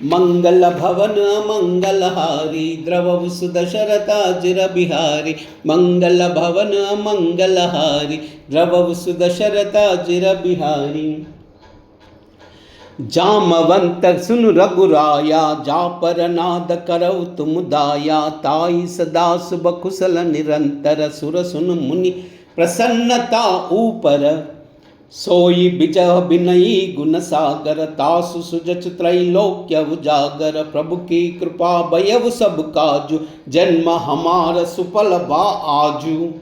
मंगल भवन मंगलहारी द्रवहु सुदशरथाजिर बिहारी, मंगल भवन मंगलहारी द्रवहु सुदशरथाजिर बिहारी। जामवंत सुनु रघुराया, जा पर नाद करौ तुम दाया। ताई सदा शुभ कुशल निरंतर, सुर सुन मुनि प्रसन्नता ऊपर। सोई बिजह बिनई गुण सागर, तासु सुजच त्रैलोक्य उजागर। प्रभु की कृपा भयउ सब काजु, जन्म हमार सुफल बा आजू।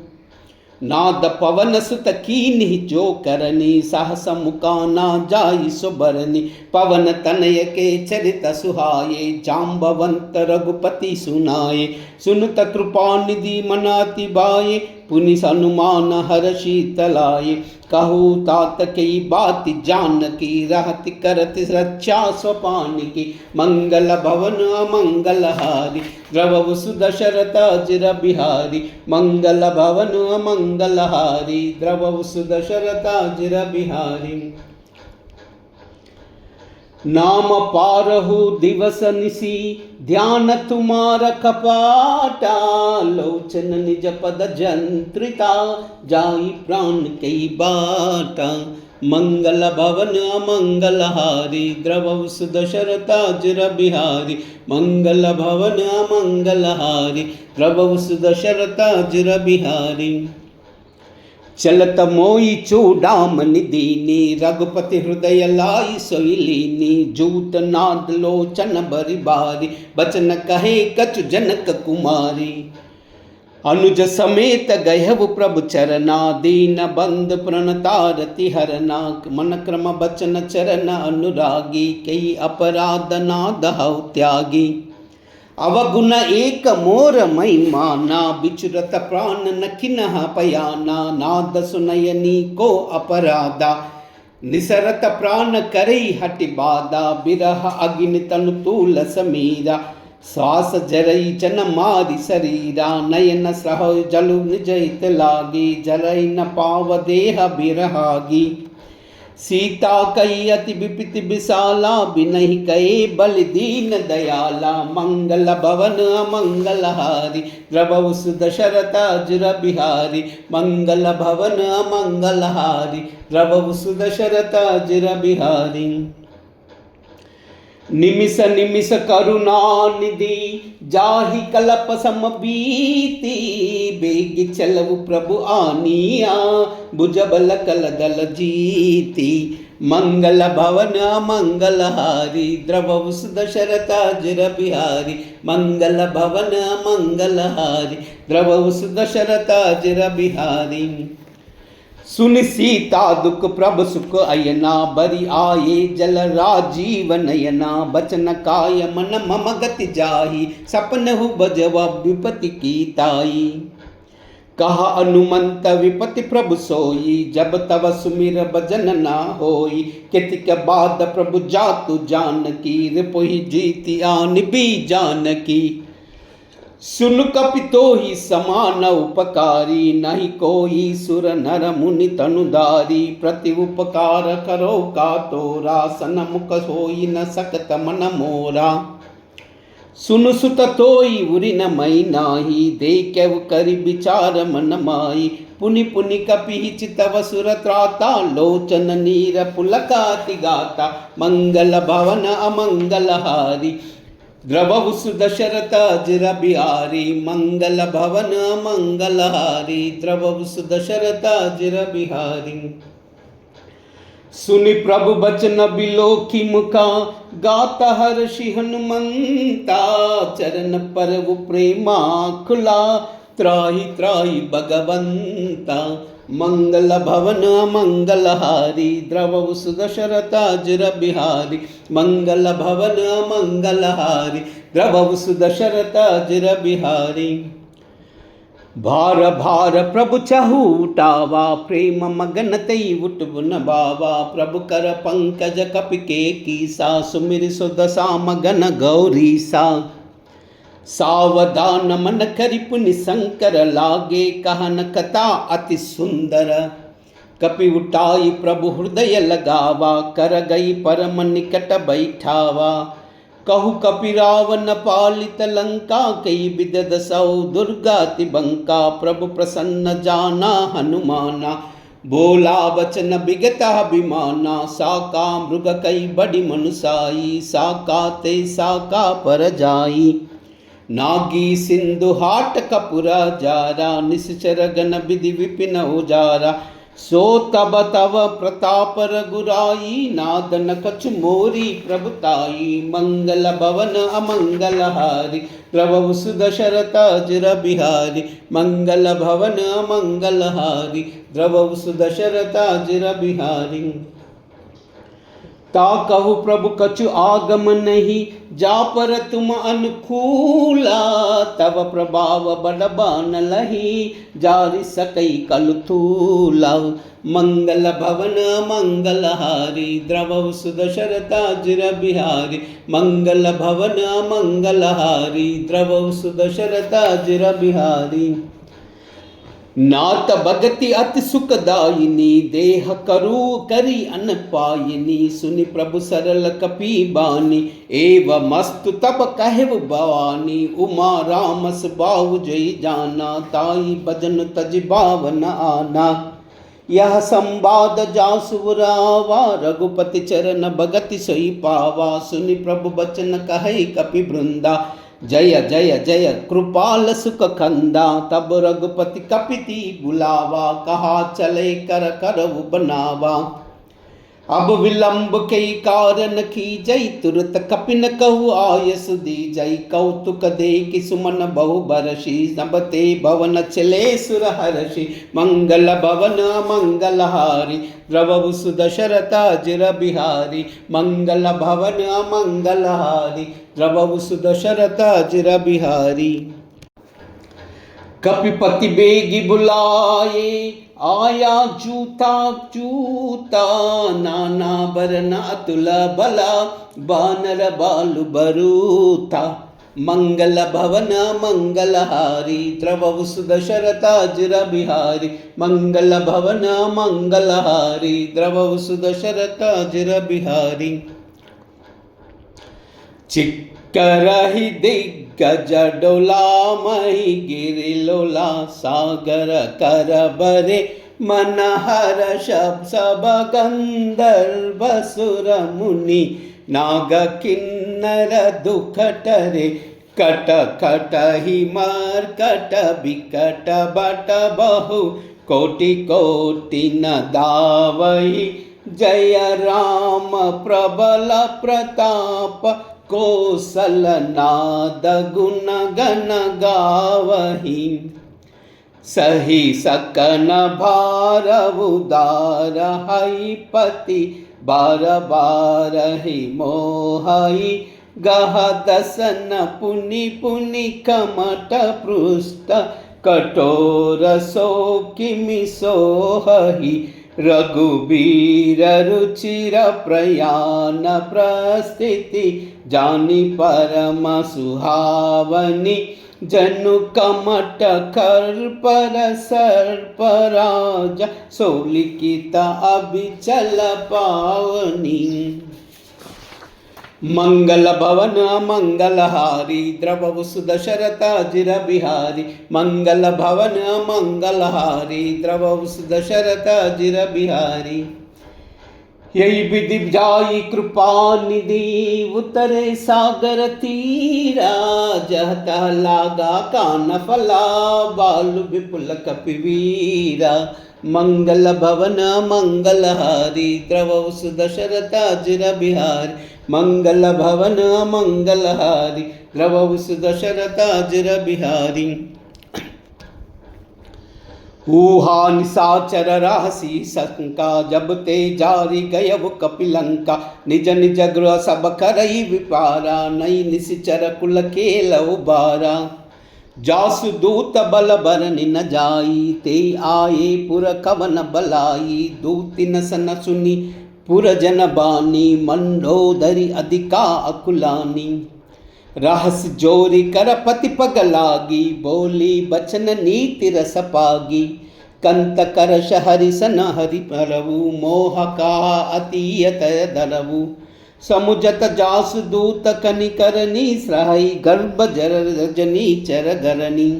नाद पवन सुत कीन्हि जो करनी साहस मुकाना जाई सुबरनी पवन तनय के चरित सुहाये जाम्बवंत रघुपति सुनाये सुनत कृपा निधि मनाति बाये पुनि हनुमान हर्षि तलाये कहू तात कई बात जानकी रहति करति रक्षा स्वपान की मंगल भवन अमंगल हारी द्रवहु सुदशरथ अजिर बिहारी मंगल भवन अमंगल हारी द्रवहु सुदशरथ अजिर बिहारी नाम पारहु दिवस निसी ध्यान तुम्हार कपाटा लोचन निज पद जंत्रिता जाई प्राण कई बाटा मंगल भवन अमंगल हारी द्रवहु सुदशरथ अजिर बिहारी मंगल भवन अमंगल हारी द्रवहु सुदशरथ अजिर बिहारी चलत मोई चूडामणि दीनी रघुपति हृदय लाई सोईलीनी जूत नाद लोचन बरि बारी बचन कहे कछु जनक कुमारी अनुज समेत गयहु प्रभु चरना दीन बंद प्रणतारति हरना मन क्रम बचन चरण अनुरागी कई अपराध नाद हौ त्यागी अवगुण एक मोर महिमाना बिचुरत प्राण नखिनः पयाना नाद सुनयनी को अपराधा निसरत प्राण करई हटि बाधा बिरह अग्नि तनु तूल समीरा श्वास जरई जन मारि शरीरा नयन सह जलु निज हित लागी जरई न पाव देह बिरहागी सीता कई अति विपिति विशाला बिनहि कहे बल दीन दयाला मंगल भवन अमंगल हारी द्रवहु सुदशरथ अजिर बिहारी मंगल भवन अमंगल हारी द्रवहु सुदशरथ अजिर बिहारी निमिष निमिष करुणा निधि जाहि कलप सम बीती बेग चलऊ प्रभु आनिया भुजबल कल दल जीती मंगल भवन मंगल हारी द्रवहु सुदशरथ अजिर बिहारी मंगल भवन मंगल हारी द्रवहु सुदशरथ अजिर बिहारी सुन सीता दुख प्रभु सुख अयना बरि आये जल राजीव नयना बचन काय मन मम गति जाहि सपनहु बजवा विपति की ताई कहा अनुमंत विपति प्रभु सोई जब तब सुमिर भजन ना होई कितिक बाद प्रभु जातु जानकी रिपुहि जीति आन भी जानकी सुन कपितो ही समान उपकारी नहीं कोई सुर नर मुनि तनुदारी प्रति उपकार करो का तोरा सनमुख होई न सकत मन मोरा सुन सुत तोई उरि न मई नाही देख्यव करि विचार मन माई पुनि पुनि कपि चितव सुर त्राता लोचन नीर पुलकाति गाता मंगल भवन अमंगल हारी द्रवहु सुदशरथ अजिर बिहारी मंगल भवन मंगल हारी द्रवहु सुदशरथ अजिर बिहारी सुनि प्रभु बचन बिलोकी मुखा गाता हर्षि हनुमंता चरण परवु प्रेमा खुला त्राहि त्राहि भगवंता मंगल भवन मंगल हारी द्रवहु सुदशरथ अजिर बिहारी मंगल भवन मंगल हारी द्रवहु सुदशरथ अजिर बिहारी भार भार प्रभु चहु उठावा प्रेम मगन तई उठबुन बावा प्रभु कर पंकज कपि के कीसा सुमिर सुदशा मगन गौरी सा सावधान मन करि पुनि शंकर लागे कहन कथा अति सुंदर कपि उठाई प्रभु हृदय लगावा कर गई परम निकट बैठावा कहु कपि रावण पालित लंका कई विदद सौ दुर्गा तिबंका प्रभु प्रसन्न जाना हनुमाना बोला वचन बिगता अभिमाना साका मृग कई बड़ी मनुसाई साका ते साका पर जाई नागी सिंधु हाट कपुरा जारा निश्चर गन विधि विपिन उजारा सो तब तव प्रताप रघुराई, नादन कछु मोरी प्रभुताई। मंगल भवन अमंगल हारी, द्रवहु सुदशरथ अजिर बिहारी। मंगल भवन अमंगल हारी, द्रवहु सुदशरथ अजिर बिहारी। ता कहु प्रभु कछु आगम नहीं, जा पर तुम अनुकूला। तब प्रभाव बड़ बान लही, जारि सकई कलुथूला। मंगल भवन मंगल हारी, द्रवहु सुदशरथ अजिर बिहारी। मंगल भवन मंगल हारी, द्रवहु सुदशरथ अजिर बिहारी। नात भगति अति सुखदायिनी, देह करू करी अन पायिनी। सुनि प्रभु सरल कपि बानी, एव मस्तु तप कहव भवानी। उमा रामस बाहु जय जाना, ताई भजन तज भावन आना। यह संवाद जासुरावा, रघुपति चरण भगति सोई पावा। सुनि प्रभु बचन कहै कपि वृंदा, जय जय जय कृपाल सुख कंदा। तब रघुपति कपिति बुलावा, कहा चले कर करऊ बनावा। अब विलंब के कारण की जय, तुरत कपिन कहु आयस दी जय। कौतुक देखि सुमन बहु बरसी, नभते भवन चले सुर हर्षि। मंगल भवन मंगल हारी, द्रवहु सुदशरथ अजिर बिहारी। मंगल भवन मंगल हारी, द्रवहु सुदशरथ अजिर बिहारी। कपिपति बेगी बुलाए, आया जूता जूता। नाना बरन अतुल बला, बानर बालु बरूता। मंगल भवन मंगल हारी, द्रवहु सुदशरथ अजिर बिहारी। मंगल भवन मंगल हारी, द्रवहु सुदशरथ अजिर बिहारी। चिक्करहि दिग्गज डोला, मही गिरि लोला। सागर कर बरे मन हर्ष, सब गंधर्व सुर मुनि। नाग किन्नर दुख टरे, कट कट ही मर्कट बिकट बट बहु। कोटि कोटि न दावई, जय राम प्रबल प्रताप। कौशल नाद गुण गण गावही, सही सकन भार उदार। हई पति बार बार ही मोहई, गह दसन पुनि पुनि कमट पृष्ठ। कठोर सो किमि सोहहि, रघुबीर रुचिर प्रयाण प्रस्थिति। जानी परम सुहावनी, जनु कमट खर सर्प राजा। सोलिखित अभिचल पावनी। मंगल भवन मंगल हारी, द्रवहु सुदशरथ अजिर बिहारी। मंगल भवन मंगल हारी, द्रवहु सुदशरथ अजिर बिहारी। यही विधि जाई कृपा निधि, उतरे सागर तीरा। जहता लागा कान फला, बालु विपुल कपिवीरा। मंगल भवन मंगल हारी, द्रवहु सुदशरथ अजिर बिहारी। मंगल भवन मंगल हारी, द्रवहु सुदशरथ अजिर बिहारी। ऊहा निशाचर रहसी शंका, जब ते जारी गयव कपिलंका। निज निज गृह सब करई विपारा, नई निशिचर कुल केल उबारा। जासु दूत बल बरनि न जाई, ते आए पुर कवन बलाई। दूति न सन सुनी पुर जन बानी, मंडोदरी अधिका अकुलानी। रहस जोरी कर पति पग लागी, बोली बचन नीति रस पागी। कंत करश हरिसन हरि परवु, मोह का अतीयत दरवु। समुजत जासु दूत कनिकरनी, सहाई गर्भ जर रजनी चर गरनी।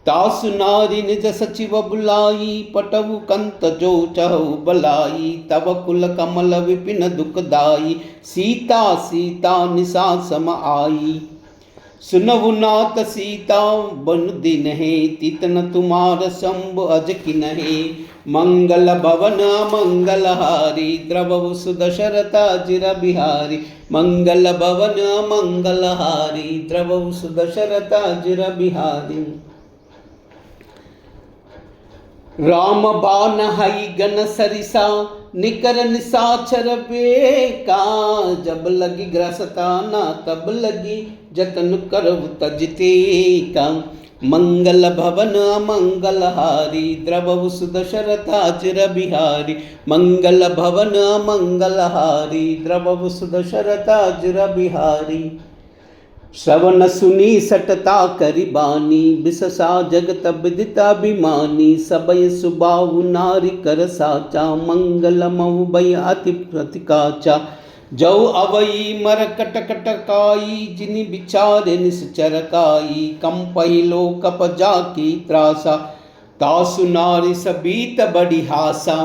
तासु नारी निज सचिव बुलाई, पटवु कंत जो चहु बलाई। तव कुल कमल विपिन दुखदाई, सीता सीता निशा सम आई। सुनहु नाथ सीता बन दिन है, तितन तुम्हार शंभ अज किन्हे। मंगल भवन मंगल हारी, द्रवहु सुदशरथ अजिर बिहारी। मंगल भवन मंगल हारी, द्रवहु सुदशरथ अजिर बिहारी। राम बाण हई गन सरिसा, निकर निसाचर बेका। जब लगी ग्रसता ना तब लगी, जतन करव तजते का। मंगल भवन मंगल हारी, द्रवहु सुदशरथ अजिर बिहारी। मंगल भवन मंगल हारी, द्रवहु सुदशरथ अजिर बिहारी। श्रवण सुनी सटता करि बानी, बिससा जगत विदिताभिमानी। सबय सुबाहु नारी कर साचा, मंगल महु भय अति प्रतिकाचा। जौ अवई मर कटकट काई, जिनि विचारे निश्चर काई। कंपहि लोकप जाकी त्रासा, तासु नारी सबीत बड़ी हासा।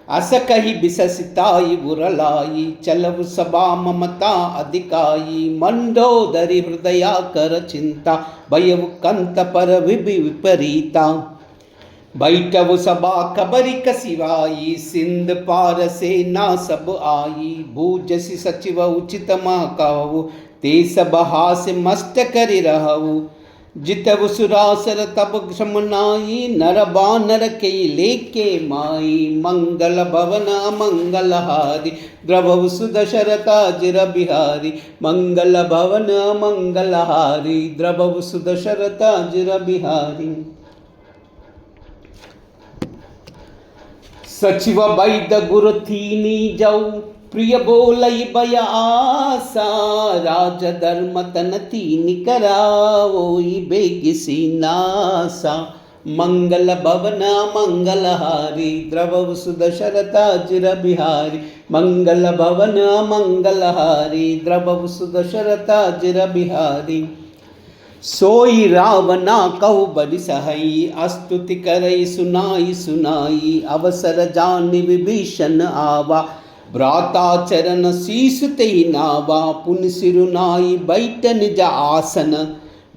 अस कही बिससिताई बुरलाई, चलव सबा ममता अधिकाई। मंडोदरी हृदया कर चिंता, भयव कंत पर विपरीता। बैठव सबा खबरी कसिवाई, सिंध पार से ना सब आई। भूजसी सचिव उचित महकाऊ, ते सब हास मस्त करि रहु। जितव सुरासर तब समनाई, नर बानर के लेके माई। मंगल भवन मंगल हारी, द्रवहु सुदशरथ अजिर बिहारी। मंगल भवन मंगल हारी, द्रवहु सुदशरथ अजिर बिहारी। सचिव वैद गुरु थीनी जऊ, प्रिय बोलई बय आसा। राज धर्म तन तीन करावोई बेगिसी नासा। मंगल भवन मंगल हारी, द्रवहु सुदशरथ अजिर बिहारी। मंगल भवन मंगल हारी, द्रवहु सुदशरथ अजिर बिहारी। सोई रावना कहु बरि सहई, स्तुति करई सुनाई सुनाई। अवसर जानि विभीषण आवा, भ्राता चरण शीस तेहि नावा। पुनि सिरुनाई बैठ निज आसन,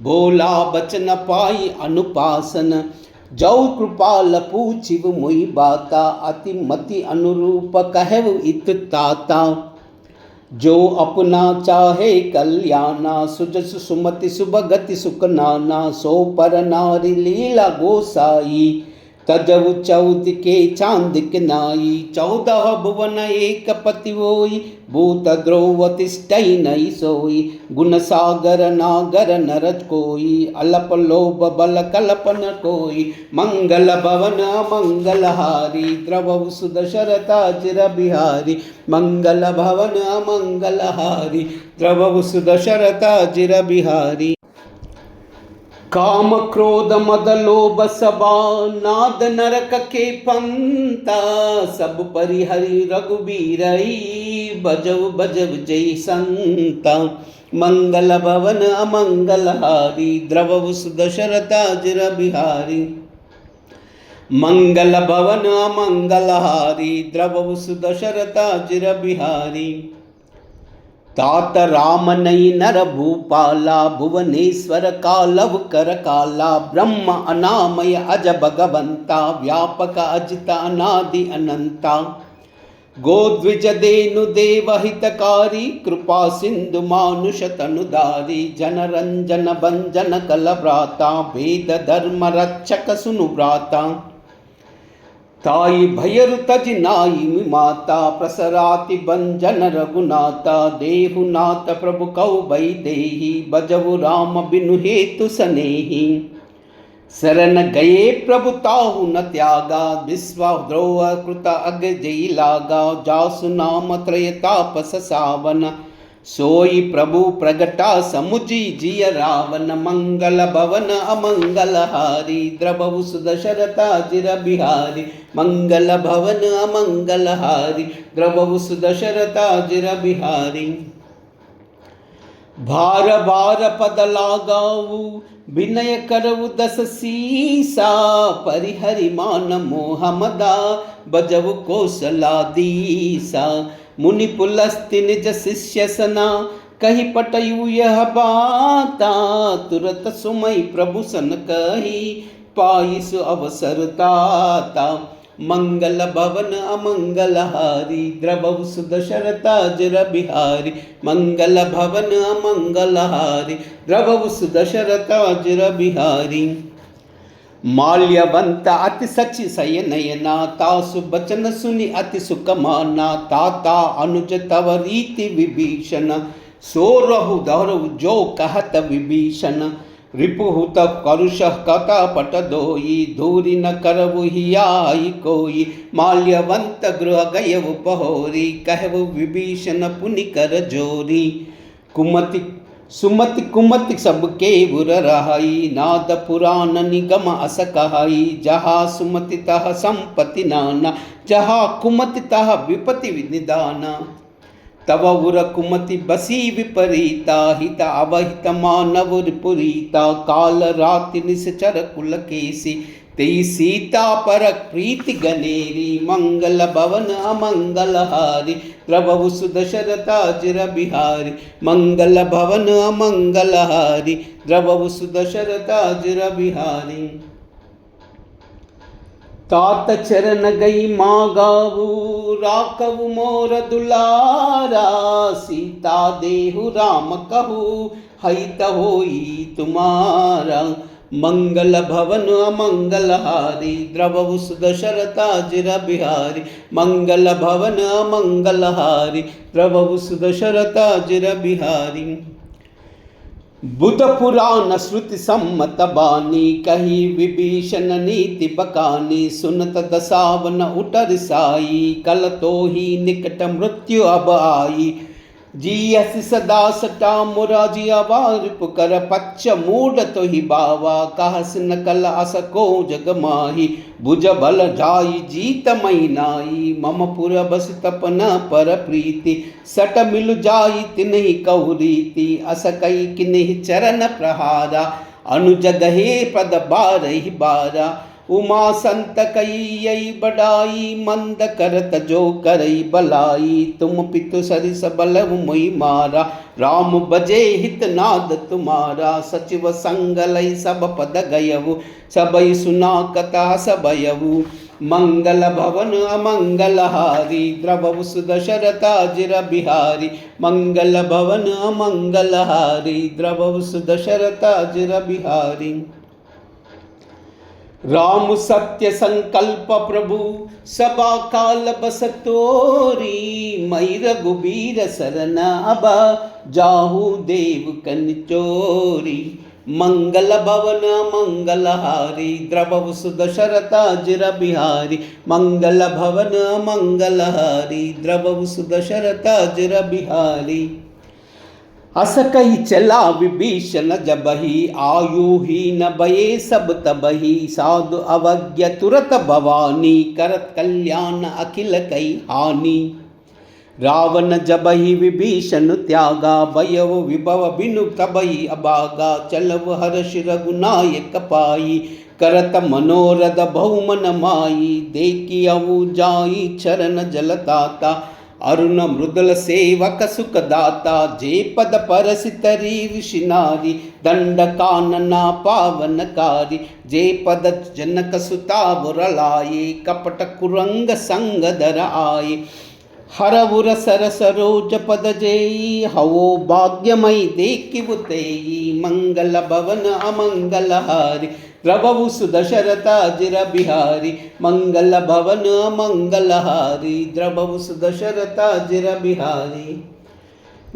बोला बचन पाई अनुपासन। जौ कृपाल पूछिव मुई बाता, अति मति अनुरूप कहव इत ताता। जो अपना चाहे कल्याणा, सुजस सुमति सुभगति सुख नाना। सो पर नारी लीला गोसाई, तजऊ चौद के चांदिक नाई। 14 भुवन एक पति होई, भूत द्रोव तिष्ठई नहीं सोई। गुण सागर नागर नरज कोई, अलप लोभ बल कल्पन कोई। मंगल भवन मंगल हारी, द्रवहु सुदशरथ अजिर बिहारी। मंगल भवन मंगल हारी, द्रवहु सुदशरथ अजिर बिहारी। काम क्रोध मद लोभ सबा, नाद नरक के पंता। सब परिहरि रघुबीरई, बजव बजव जय संता। मंगल भवन अमंगल हारी, द्रवहु सुदशरथ अजिर बिहारी। मंगल भवन अमंगल हारी, द्रवहु सुदशरथ अजिर बिहारी। तात राम नई नर भूपाला, भुवनेश्वर कालव कर काला। ब्रह्म अनामय अज भगवंता, व्यापक अजित अनादि अनंता। गोद्विज देनु देव हितकारी, कृपा सिंधु मानुष तनुधारी। जन रंजन भंजन कल भ्राता, वेद धर्म रक्षक सुनु भ्राता। ताई भयरु तज नाई माता, प्रसराति भंजन रघुनाथा। देहुनाथ प्रभु कौ भई देहि, बजहु राम बिनु हेतु सनेहि। शरण गए प्रभु ताहु न त्यागा, विश्वाद्रोह कृत अग जई लागा। जासु नाम त्रय तापस सावन, सोई प्रभु प्रगटा समुझी जिय रावण। मंगल भवन अमंगल हारी, द्रवहु सुदशरथ अजिर बिहारी। मंगल भवन अमंगल हारी, द्रवहु सुदशरथ अजिर बिहारी। भार भार पद लागाऊ, विनय करऊ दस सीसा। परिहरि मान मोह मदा, बजहु कौशलाधीसा। मुनि पुलस्त्य निज शिष्य सना, कही पटयु यह बाता, तुरत सुमय प्रभु सन कही, पाइस अवसर ताता। मंगल भवन अमंगल हारी, द्रवहु सुदशरथ अजर बिहारी। मंगल भवन अमंगल हारी, द्रवहु सुदशरथ अजर बिहारी। माल्यवंत अति सचि सय नयना, तासु बचन सुनि अति सुख माना। ताता अनुज तव रीति विभीषण, सो रहु धरु जो कहत विभीषण। रिपुहु तब करुष कथा पट दोई, धूरी न करवु हियाई कोई। माल्यवंत गृह गयवु पहोरी, कहवु विभीषण पुनि कर जोरी। कुमति सुमति कुमति सबके बुर रहाई, नाद पुराण निगम अस कहाई। जहाँ सुमति तह संपत्ति नाना, जहाँ कुमति तह विपति निदाना। तव उर कुमति बसी विपरीता, हित अवहित मानव पुरीता। काल राति निश्चर कुल केसी, तेई सीता पर प्रीति गनेरी। मंगल भवन अमंगल हारी, द्रवहु सुदशरथ अजर बिहारी। मंगल भवन अमंगल हारी, द्रवहु सुदशरथ अजर बिहारी। तात चरण गई माँ गाऊ, राकव मोर दुलारा। सीता देहु राम कहू, हित होई तुम्हारा। मंगल भवन अमंगल हारी, द्रवहु सुदशरथ अजर बिहारी। मंगल भवन अमंगल हारी, द्रवहु सुदशरथ अजर बिहारी। बुध पुराण श्रुति सम्मत बानी, कही विभीषण नीति बकानी। सुनत दसावन उटर साई, कल तो ही निकट मृत्यु अब आई। जीयस सदा सटा मुराजी अवार पुकर, पच्च मूड तो ही बावा। कहस न कल अस को जग माही, भुज बल जाई जीत मई नाई। मम पुर बस तपन पर प्रीति, सट मिल जाई तिन्हि कहु रीति। अस कई किन्हि चरण प्रहारा, अनुजगहे पद बारहि बारा। उमा संत कई यई बड़ाई, मंद करत जो करई बलाई। तुम पितु सरिस बल मुई मारा, राम बजे हित नाद तुम्हारा। सचिव संग लई सब पद गयवु, सबई सुना कथा सबयवु। मंगल भवन अमंगल हारी, द्रवहु सुदशरथ अजर बिहारी। मंगल भवन अमंगल हारी, द्रवहु सुदशरथ अजर बिहारी। राम सत्य संकल्प प्रभु, सबा काल बस तोरी। मई रघुबीर सरन अब, जाहू देव कन चोरी। मंगल भवन मंगल हारी, द्रवहु सुदशरथ अजर बिहारी। मंगल भवन मंगल हारी, द्रवहु सुदशरथ अजर बिहारी। अस कही चला विभीषण जबहि, आयु ही न भये सब तबहि। साधु अवज्ञ तुरत भवानी, करत कल्याण अखिल कई हानि। रावण जबहि विभीषण त्यागा, भयव विभव बिनु तबहि अभागा। चलव हर्ष रघुनायक पाई, करत मनोरथ बहुमन माई। देखी अवु जाई चरण जलदाता, अरुण मृदुल सेवक सुखदाता। जे पद परसितरी ऋषिनारी, दंड कानना पावनकारी। जे पद जनक सुता बुरलाये, कपट कुरंग संग दर आये। हरवुर सर सरोज पद जेई, हवो भाग्यमयी देखि बुतेई। मंगल भवन अमंगल हारी, द्रवहु सुदशरथ अजर बिहारी। मंगल भवन अमंगल हारी, द्रवहु सुदशरथ अजर बिहारी।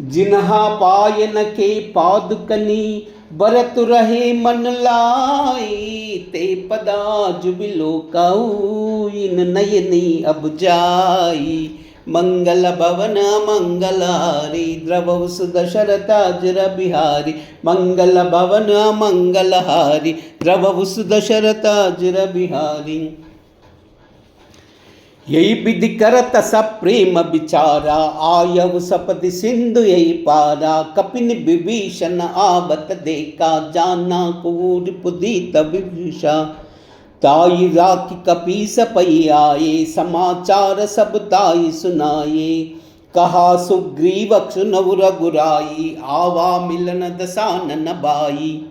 जिन्हा पायन के पादुकनी, बरत रहे मन लाई। ते पदा जुबिलो काऊ, इन नयनी अब जाई। मंगल भवन मंगल हारी, द्रवहु सुदशरथ अजर बिहारी। मंगल भवन मंगल हारी, द्रवहु सुदशरथ अजर बिहारी। यही विधि करत सब प्रेम विचारा, आयव सपदि सिंधु यही पारा। कपिन विभीषण आवत देखा, जाना कूर पुदीत विभीषा। ताई राखी कपीस पई आए, समाचार सब ताई सुनाए। कहा सुग्रीव सुनऊ रघुराई, आवा मिलन दसानन बाई।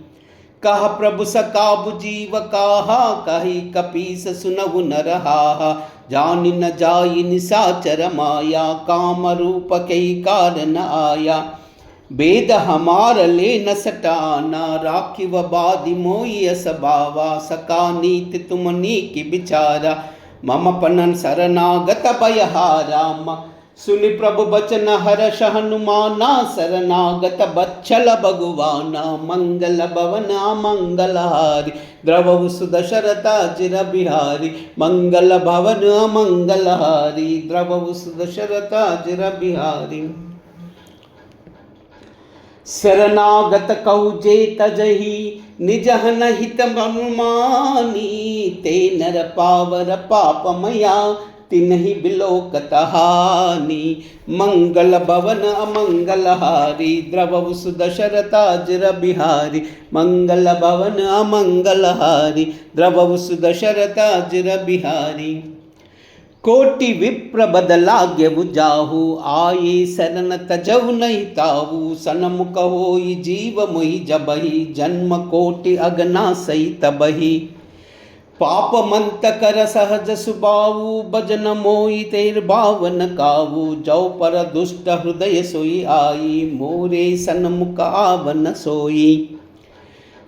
कह प्रभु सका बुजीव कहा, कही कपीस सुनऊ न रहा। जान न जाई निसाचर माया, काम रूप कई कारण आया। वेद हमार ले न सटाना, राखिव बादि मोई असबावा। सका नीति तुम नीक विचारा, मम पनन शरणागत भयहारा। सुनि प्रभु बचन हर्ष हनुमाना, शरणागत बच्छल भगवाना। मंगल भवन अमंगलहारी, द्रवहु सुदशरथ अजिर बिहारी। मंगल भवन अमंगलहारी, द्रवहु सुदशरथ अजिर बिहारी। शरणागत कहु जे तजहि, निज हन हित हनुमानी। ते नर पावर पापमया, तिन्हि बिलोकत हानि। मंगल भवन अमंगलहारी, द्रवहु सुदशरथ अजिर बिहारी। मंगल भवन अमंगलहारी, द्रवहु सुदशरथ अजिर बिहारी। कोटि विप्र बदलाग्यु जाहु, आये शरण तजऊ नहीं ताहु। सनमुख होई जीव मोहि जबहि, जन्म कोटि अगना सही तबहि। पाप मंत कर सहज सुबाऊ, भजन मोहि तेर बावन काऊ। जौ पर दुष्ट हृदय सोई आई, मोरे सन्मुख आवन सोई।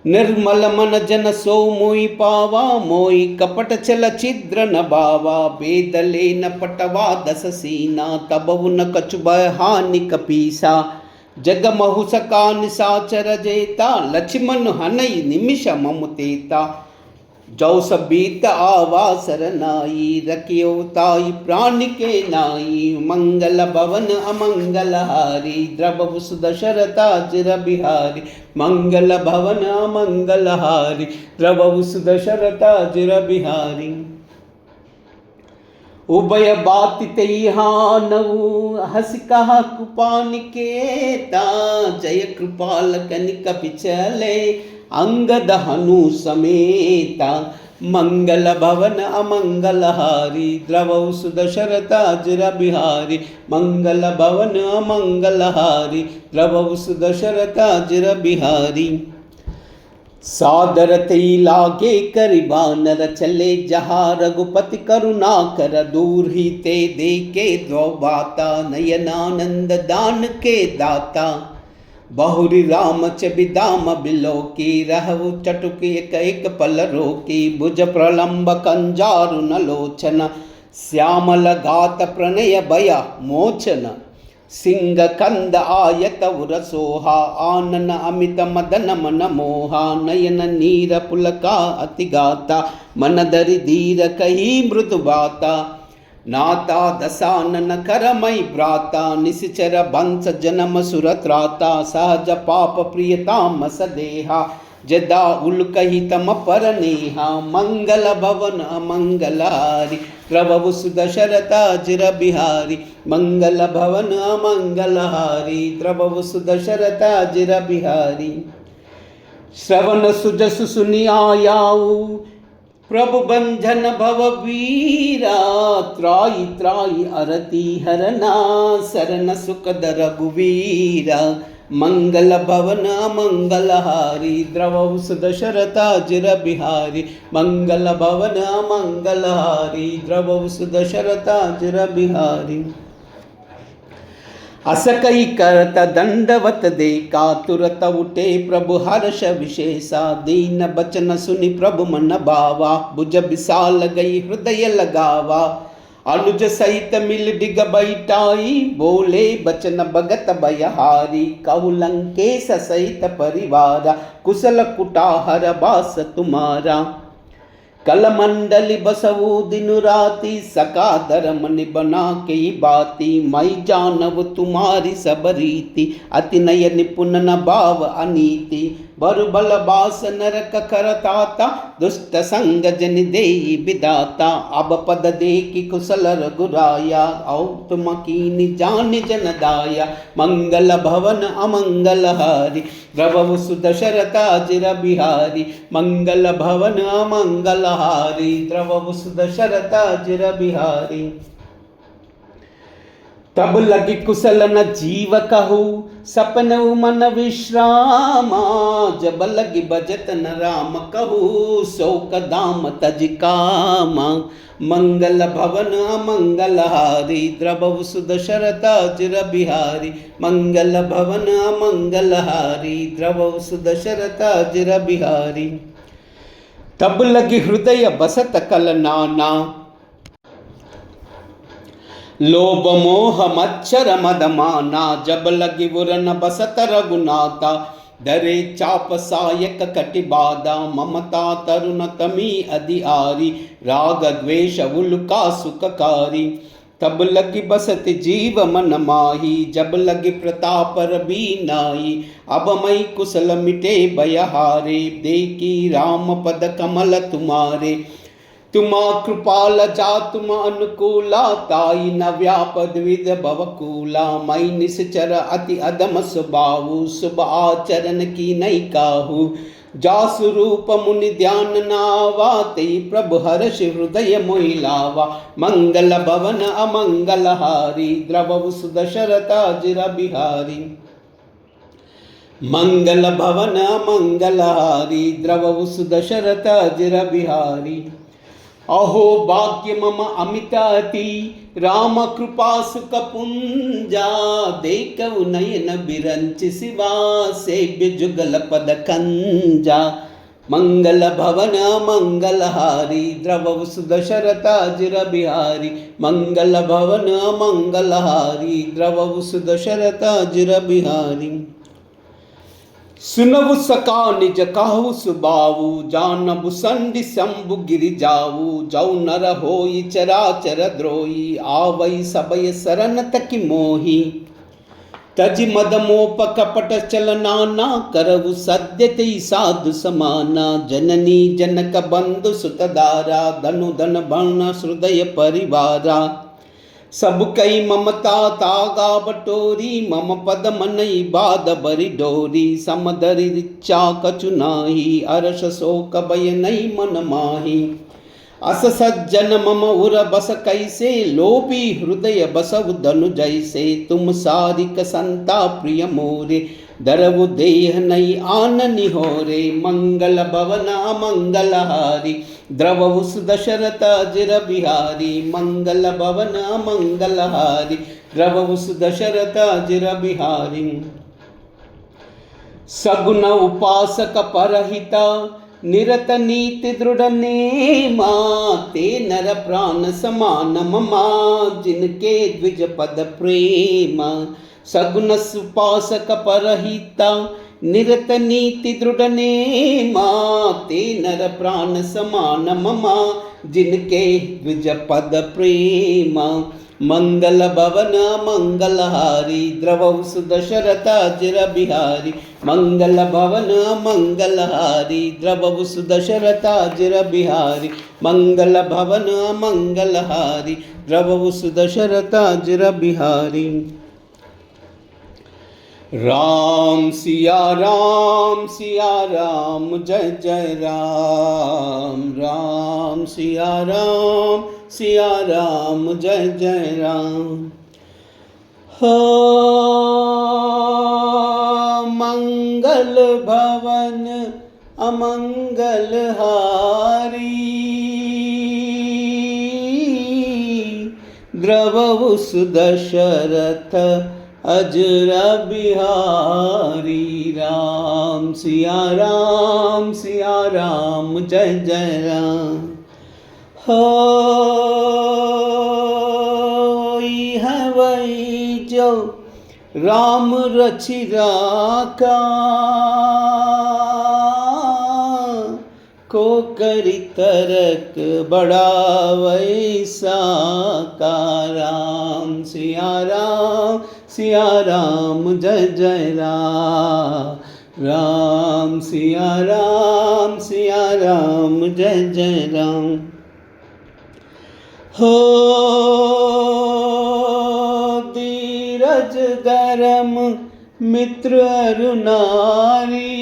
निर्मल मन जन सो मोहि पावा, मोहि कपट छल छिद्र न बावा। वेद ले न पटवा दस सीना, तबहु न कछु भय हानि कपीसा। जग महु सका निसाचर जेता, लक्ष्मण हनई निमिष मम तेता। जौ सबीत आवा सरनाई, रखियो ताई प्राण के नाई। मंगल भवन अमंगलहारी, द्रवहु सुदशरथ अजिर बिहारी। मंगल भवन अमंगलहारी, द्रवहु सुदशरथ अजिर बिहारी। उभय बाति तेहि हानऊ, हसि कहा कृपानिकेता। जय कृपाल कनिक बिचले, अंगद हनु समेता। मंगल भवन अमंगलहारी, द्रवहु सुदशरथ अजिर बिहारी। मंगल भवन अमंगलहारी, द्रवहु सुदशरथ अजिर बिहारी। सादर तेई लागे करि बानर, चले जहाँ रघुपति करुणा कर। दूर ही ते देखे द्वौ बाता, नयनानंद दान के दाता। बहुरी राम चबिदाम बिलोकी, रहु चटुक एक एक पल रोकी। भुज प्रलंब कंजारु न लोचन, श्यामल घात प्रणय भय मोचन। सिंह कंद आयत उर सोहा, आनन अमित मदन मन मोहा। नयन नीर पुलका अति गाता, मन दरि धीर कही मृदु बाता। नाता दसानन करमई भ्राता, निशिचर बंस जनम सुरत्राता। सहज पाप प्रियताम सदेहा, जदा उल्कहि तम पर नेहा। मंगल भवन अमंगलहारी, द्रवहु सुदशरथ अजिर बिहारी। मंगल भवन अमंगलहारी, द्रवहु सुदशरथ अजिर बिहारी। श्रवण सुजसु सुनि आयाऊ, प्रभु बंधन भव वीरा। त्राई त्राई अरति हरना, शरण सुखद रघुवीरा। मंगल भवन अमंगलहारी, द्रवहु सुदशरथ अजिर बिहारी। मंगल भवन अमंगलहारी, द्रवहु सुदशरथ अजिर बिहारी। अस कई करत दंडवत देखा, तुरत उठे प्रभु हर्ष विशेषा। दीन बचन सुनि प्रभु मन भावा, भुज विशाल गई हृदय लगावा। अनुज सहित मिल डिग बैठाई, बोले बचन भगत भयहारी। कहु लंकेश सहित परिवारा, कुशल कुटाहर बास तुम्हारा। कलमंडली बसवु दिनु राति, सका धर्म निबना के बाती। मई जानव तुम्हारी सब रीति, अति नय निपुण न भाव अनीति। बरुबल बास नरक करताता, दुष्ट संग जन देई विदाता। अब पद देखि कुशल रघुराया, औ तुम कीनि जान जन दाया। मंगल भवन अमंगलहारी, द्रवहु सुदशरथ अजिर बिहारी। मंगल भवन अमंगलहारी, द्रवहु सुदशरथ अजिर बिहारी। तब लगी कुशल न जीव कहू, सपन मन विश्रामा। जब लगी बजत न राम कहू, शोक दाम तज कामा। मंगल भवन अमंगल हारी, द्रवहु सुदशरथ अजिर बिहारी। मंगल भवन अमंगल हारी, द्रवहु सुदशरथ अजिर बिहारी। तब लगी हृदय बसत कल नाना, लोभ मोह मच्छर मदमाना। जब लगी उरन बसत रघुनाथा, डरे चाप सायक कटि बाधा। ममता तरुण तमी अधिआरी, राग द्वेष उल्का सुखकारी। तब लगी बसत जीव मन माही, जब लगी प्रताप रबीनाई। अब मई कुशल मिटे भयहारे, देखी राम पद कमल तुम्हारे। तुमा कृपाल जा तुम अनुकूला, ताई न व्यापद विद भवकूला। मई निश्चर अति अदम स्वभाव, शुभ आचरण की नई काहू। जासु रूप मुनि ध्यान नावा, तेई प्रभु हर्ष हृदय मोहि लावा। मंगल भवन अमंगल हारी, द्रवहु सुदशरथ अजिर बिहारी। मंगल भवन अमंगल हारी, द्रवहु सुदशरथ अजिर बिहारी। अहो भाग्य मम अमित अति, राम कृपा सुख पुंजा। देखऊ नयन बिरंच शिवा, सेव्य जुगल पद कंजा। मंगल भवन मंगल हारी, द्रवहु सुदशरथ अजिर बिहारी। मंगल भवन मंगल हारी, द्रवहु सुदशरथ अजिर बिहारी। सुनबु सका निज काहू सुबाऊ, जानबु संधि शंभु गिरि जाऊ। जौ नर होई चराचर द्रोही, आवई सबय शरण तकि मोही। तज मद मोप कपट चल नाना, करहु सद्य तेई साधु समाना। जननी जनक बंधु सुतदारा, धनु धन भर्ण हृदय परिवारा। सब कई ममता तागा बटोरी, मम पद मनई बाध बरि डोरी। समदरि रिच्चा कछु नाही, अरस शोक भय नहीं मन माही। अस सज्जन मम उर बस कैसे, लोभी हृदय बसव धनु जैसे। तुम सारिक संता प्रिय मोरे, दरवु देह नहीं आन निहोरे। मंगल भवन मंगल हारी, द्रवहु सुदशरथ अजिर बिहारी। मंगल भवन मंगल हारी, द्रवहु सुदशरथ अजिर बिहारी। सगुन उपासक परहिता, निरत नीति दृढ़ नेमा। ते नर प्राण समान ममा, जिनके द्विज पद प्रेमा। सगुन उपासक परहिता, निरत नीति दृढ़ नेमा। ते नर प्राण समान ममा, जिनके द्विज पद प्रेमा। मंगल भवन मंगल हारी, द्रवहु सुदशरथ अजिर बिहारी। मंगल भवन मंगल हारी, द्रवहु सुदशरथ अजिर बिहारी। मंगल भवन मंगल हारी, द्रवहु सुदशरथ अजिर बिहारी। राम सिया राम जय जय राम। राम सिया राम जय जय राम। हो मंगल भवन अमंगल हारी, द्रवहु सुदशरथ अजिर बिहारी। राम सिया राम जय जय राम। हो है वही जो राम रचि राखा, को करि तरक बड़ा वैसा का। राम सिया राम जय जय राम। राम सिया राम जय जय राम। हो धीरज धर्म मित्र अरुणारी,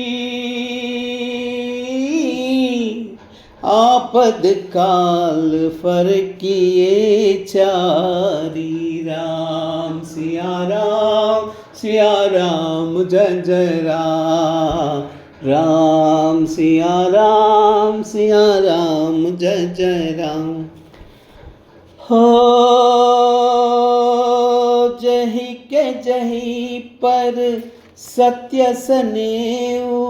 आपद काल फर किए चारी। राम सिया राम जय जय राम राम सिया राम जय जय राम। हो जही के जही पर सत्य सनेऊ,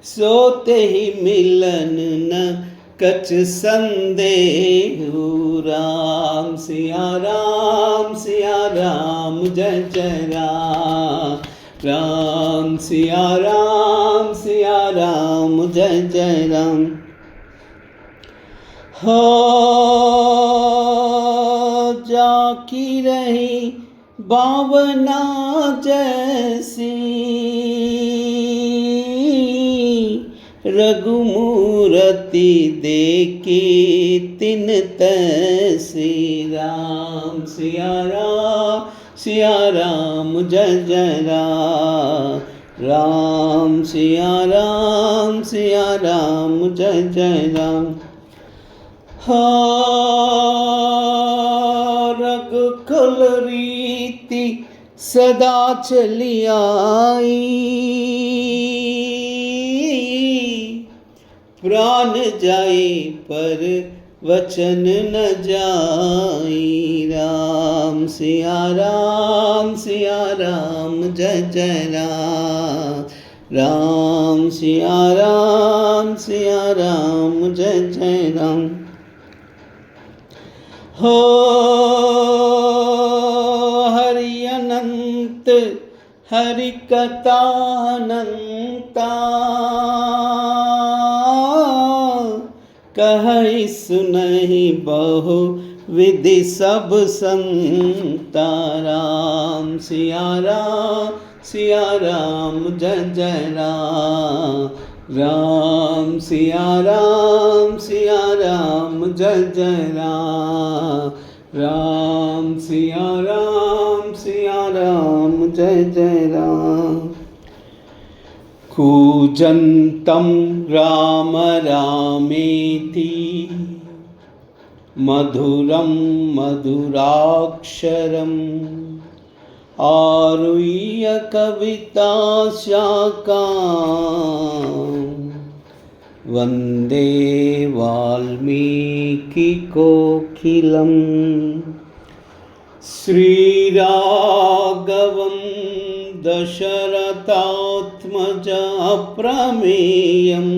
सोते ही मिलन न कछ संदेहु। राम सिया राम जय जय राम राम सिया राम जय जय राम। हो जाकी रही बावना जैसी, रघुमूर्ति देखी तिन तैसी। राम सिया राम जय जय राम सिया राम जय जय राम। रघुकुल रीति सदा चली आई, प्राण जाए पर वचन न जाई। राम सिया राम जय जय राम सिया राम जय जय राम। हो हरि अनंत हरि कथा अनंता, कहि सुनहि बहु विधि सब संता। राम सिया राम जय जय राम सिया राम जय जय राम सिया राम जय जय राम। कूजन्तं राम रामेति मधुरं मधुराक्षरम्, आरुह्य कविता शाखां, वन्दे वाल्मीकि कोकिलम्। श्रीराघवं दशरथात्मजा प्रमेयं,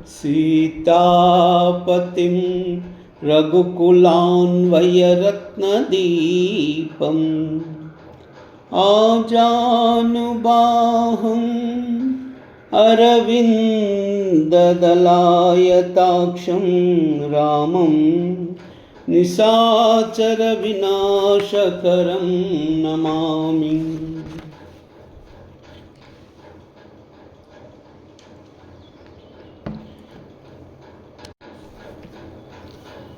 सीतापतिं रघुकुलान्वयरत्नदीपम्, आजानुबाहुं अरविन्ददलायताक्षं, रामं निशाचरविनाशकरं नमामि।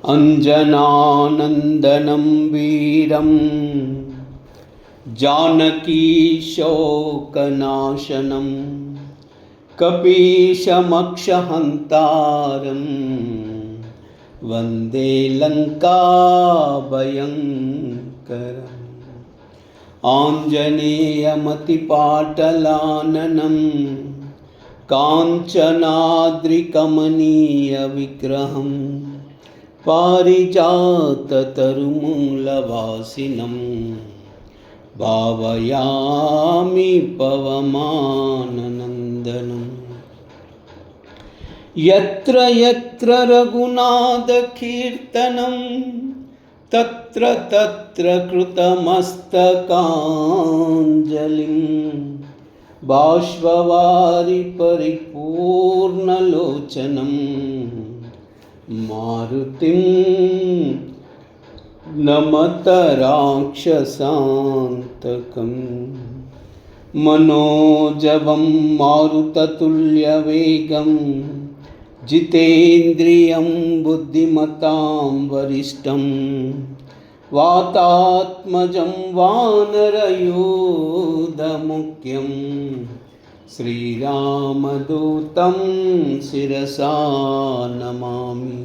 अंजनानंदनं वीरं जानकी शोकनाशनं, कपीशमक्षहन्तारं, वन्दे लङ्काभयङ्करम्। आञ्जनेयमतिपाटलाननं, काञ्चनाद्रिकमनीयविग्रहं, पारिजाततरुमूलवासिनं, भावयामि पवमाननन्दनम्। यत्र यत्र रघुनाथकीर्तनं, तत्र तत्र कृतमस्तकाञ्जलिं, बाष्पवारि परिपूर्णलोचनं, मारुतिं नमत राक्षसान्तकम्। मनोजवं मारुततुल्यवेगं, जितेन्द्रियं बुद्धिमतां वरिष्ठं, वातात्मजं वानरयूथमुख्यं, श्रीरामदूतं शिरसा नमामि।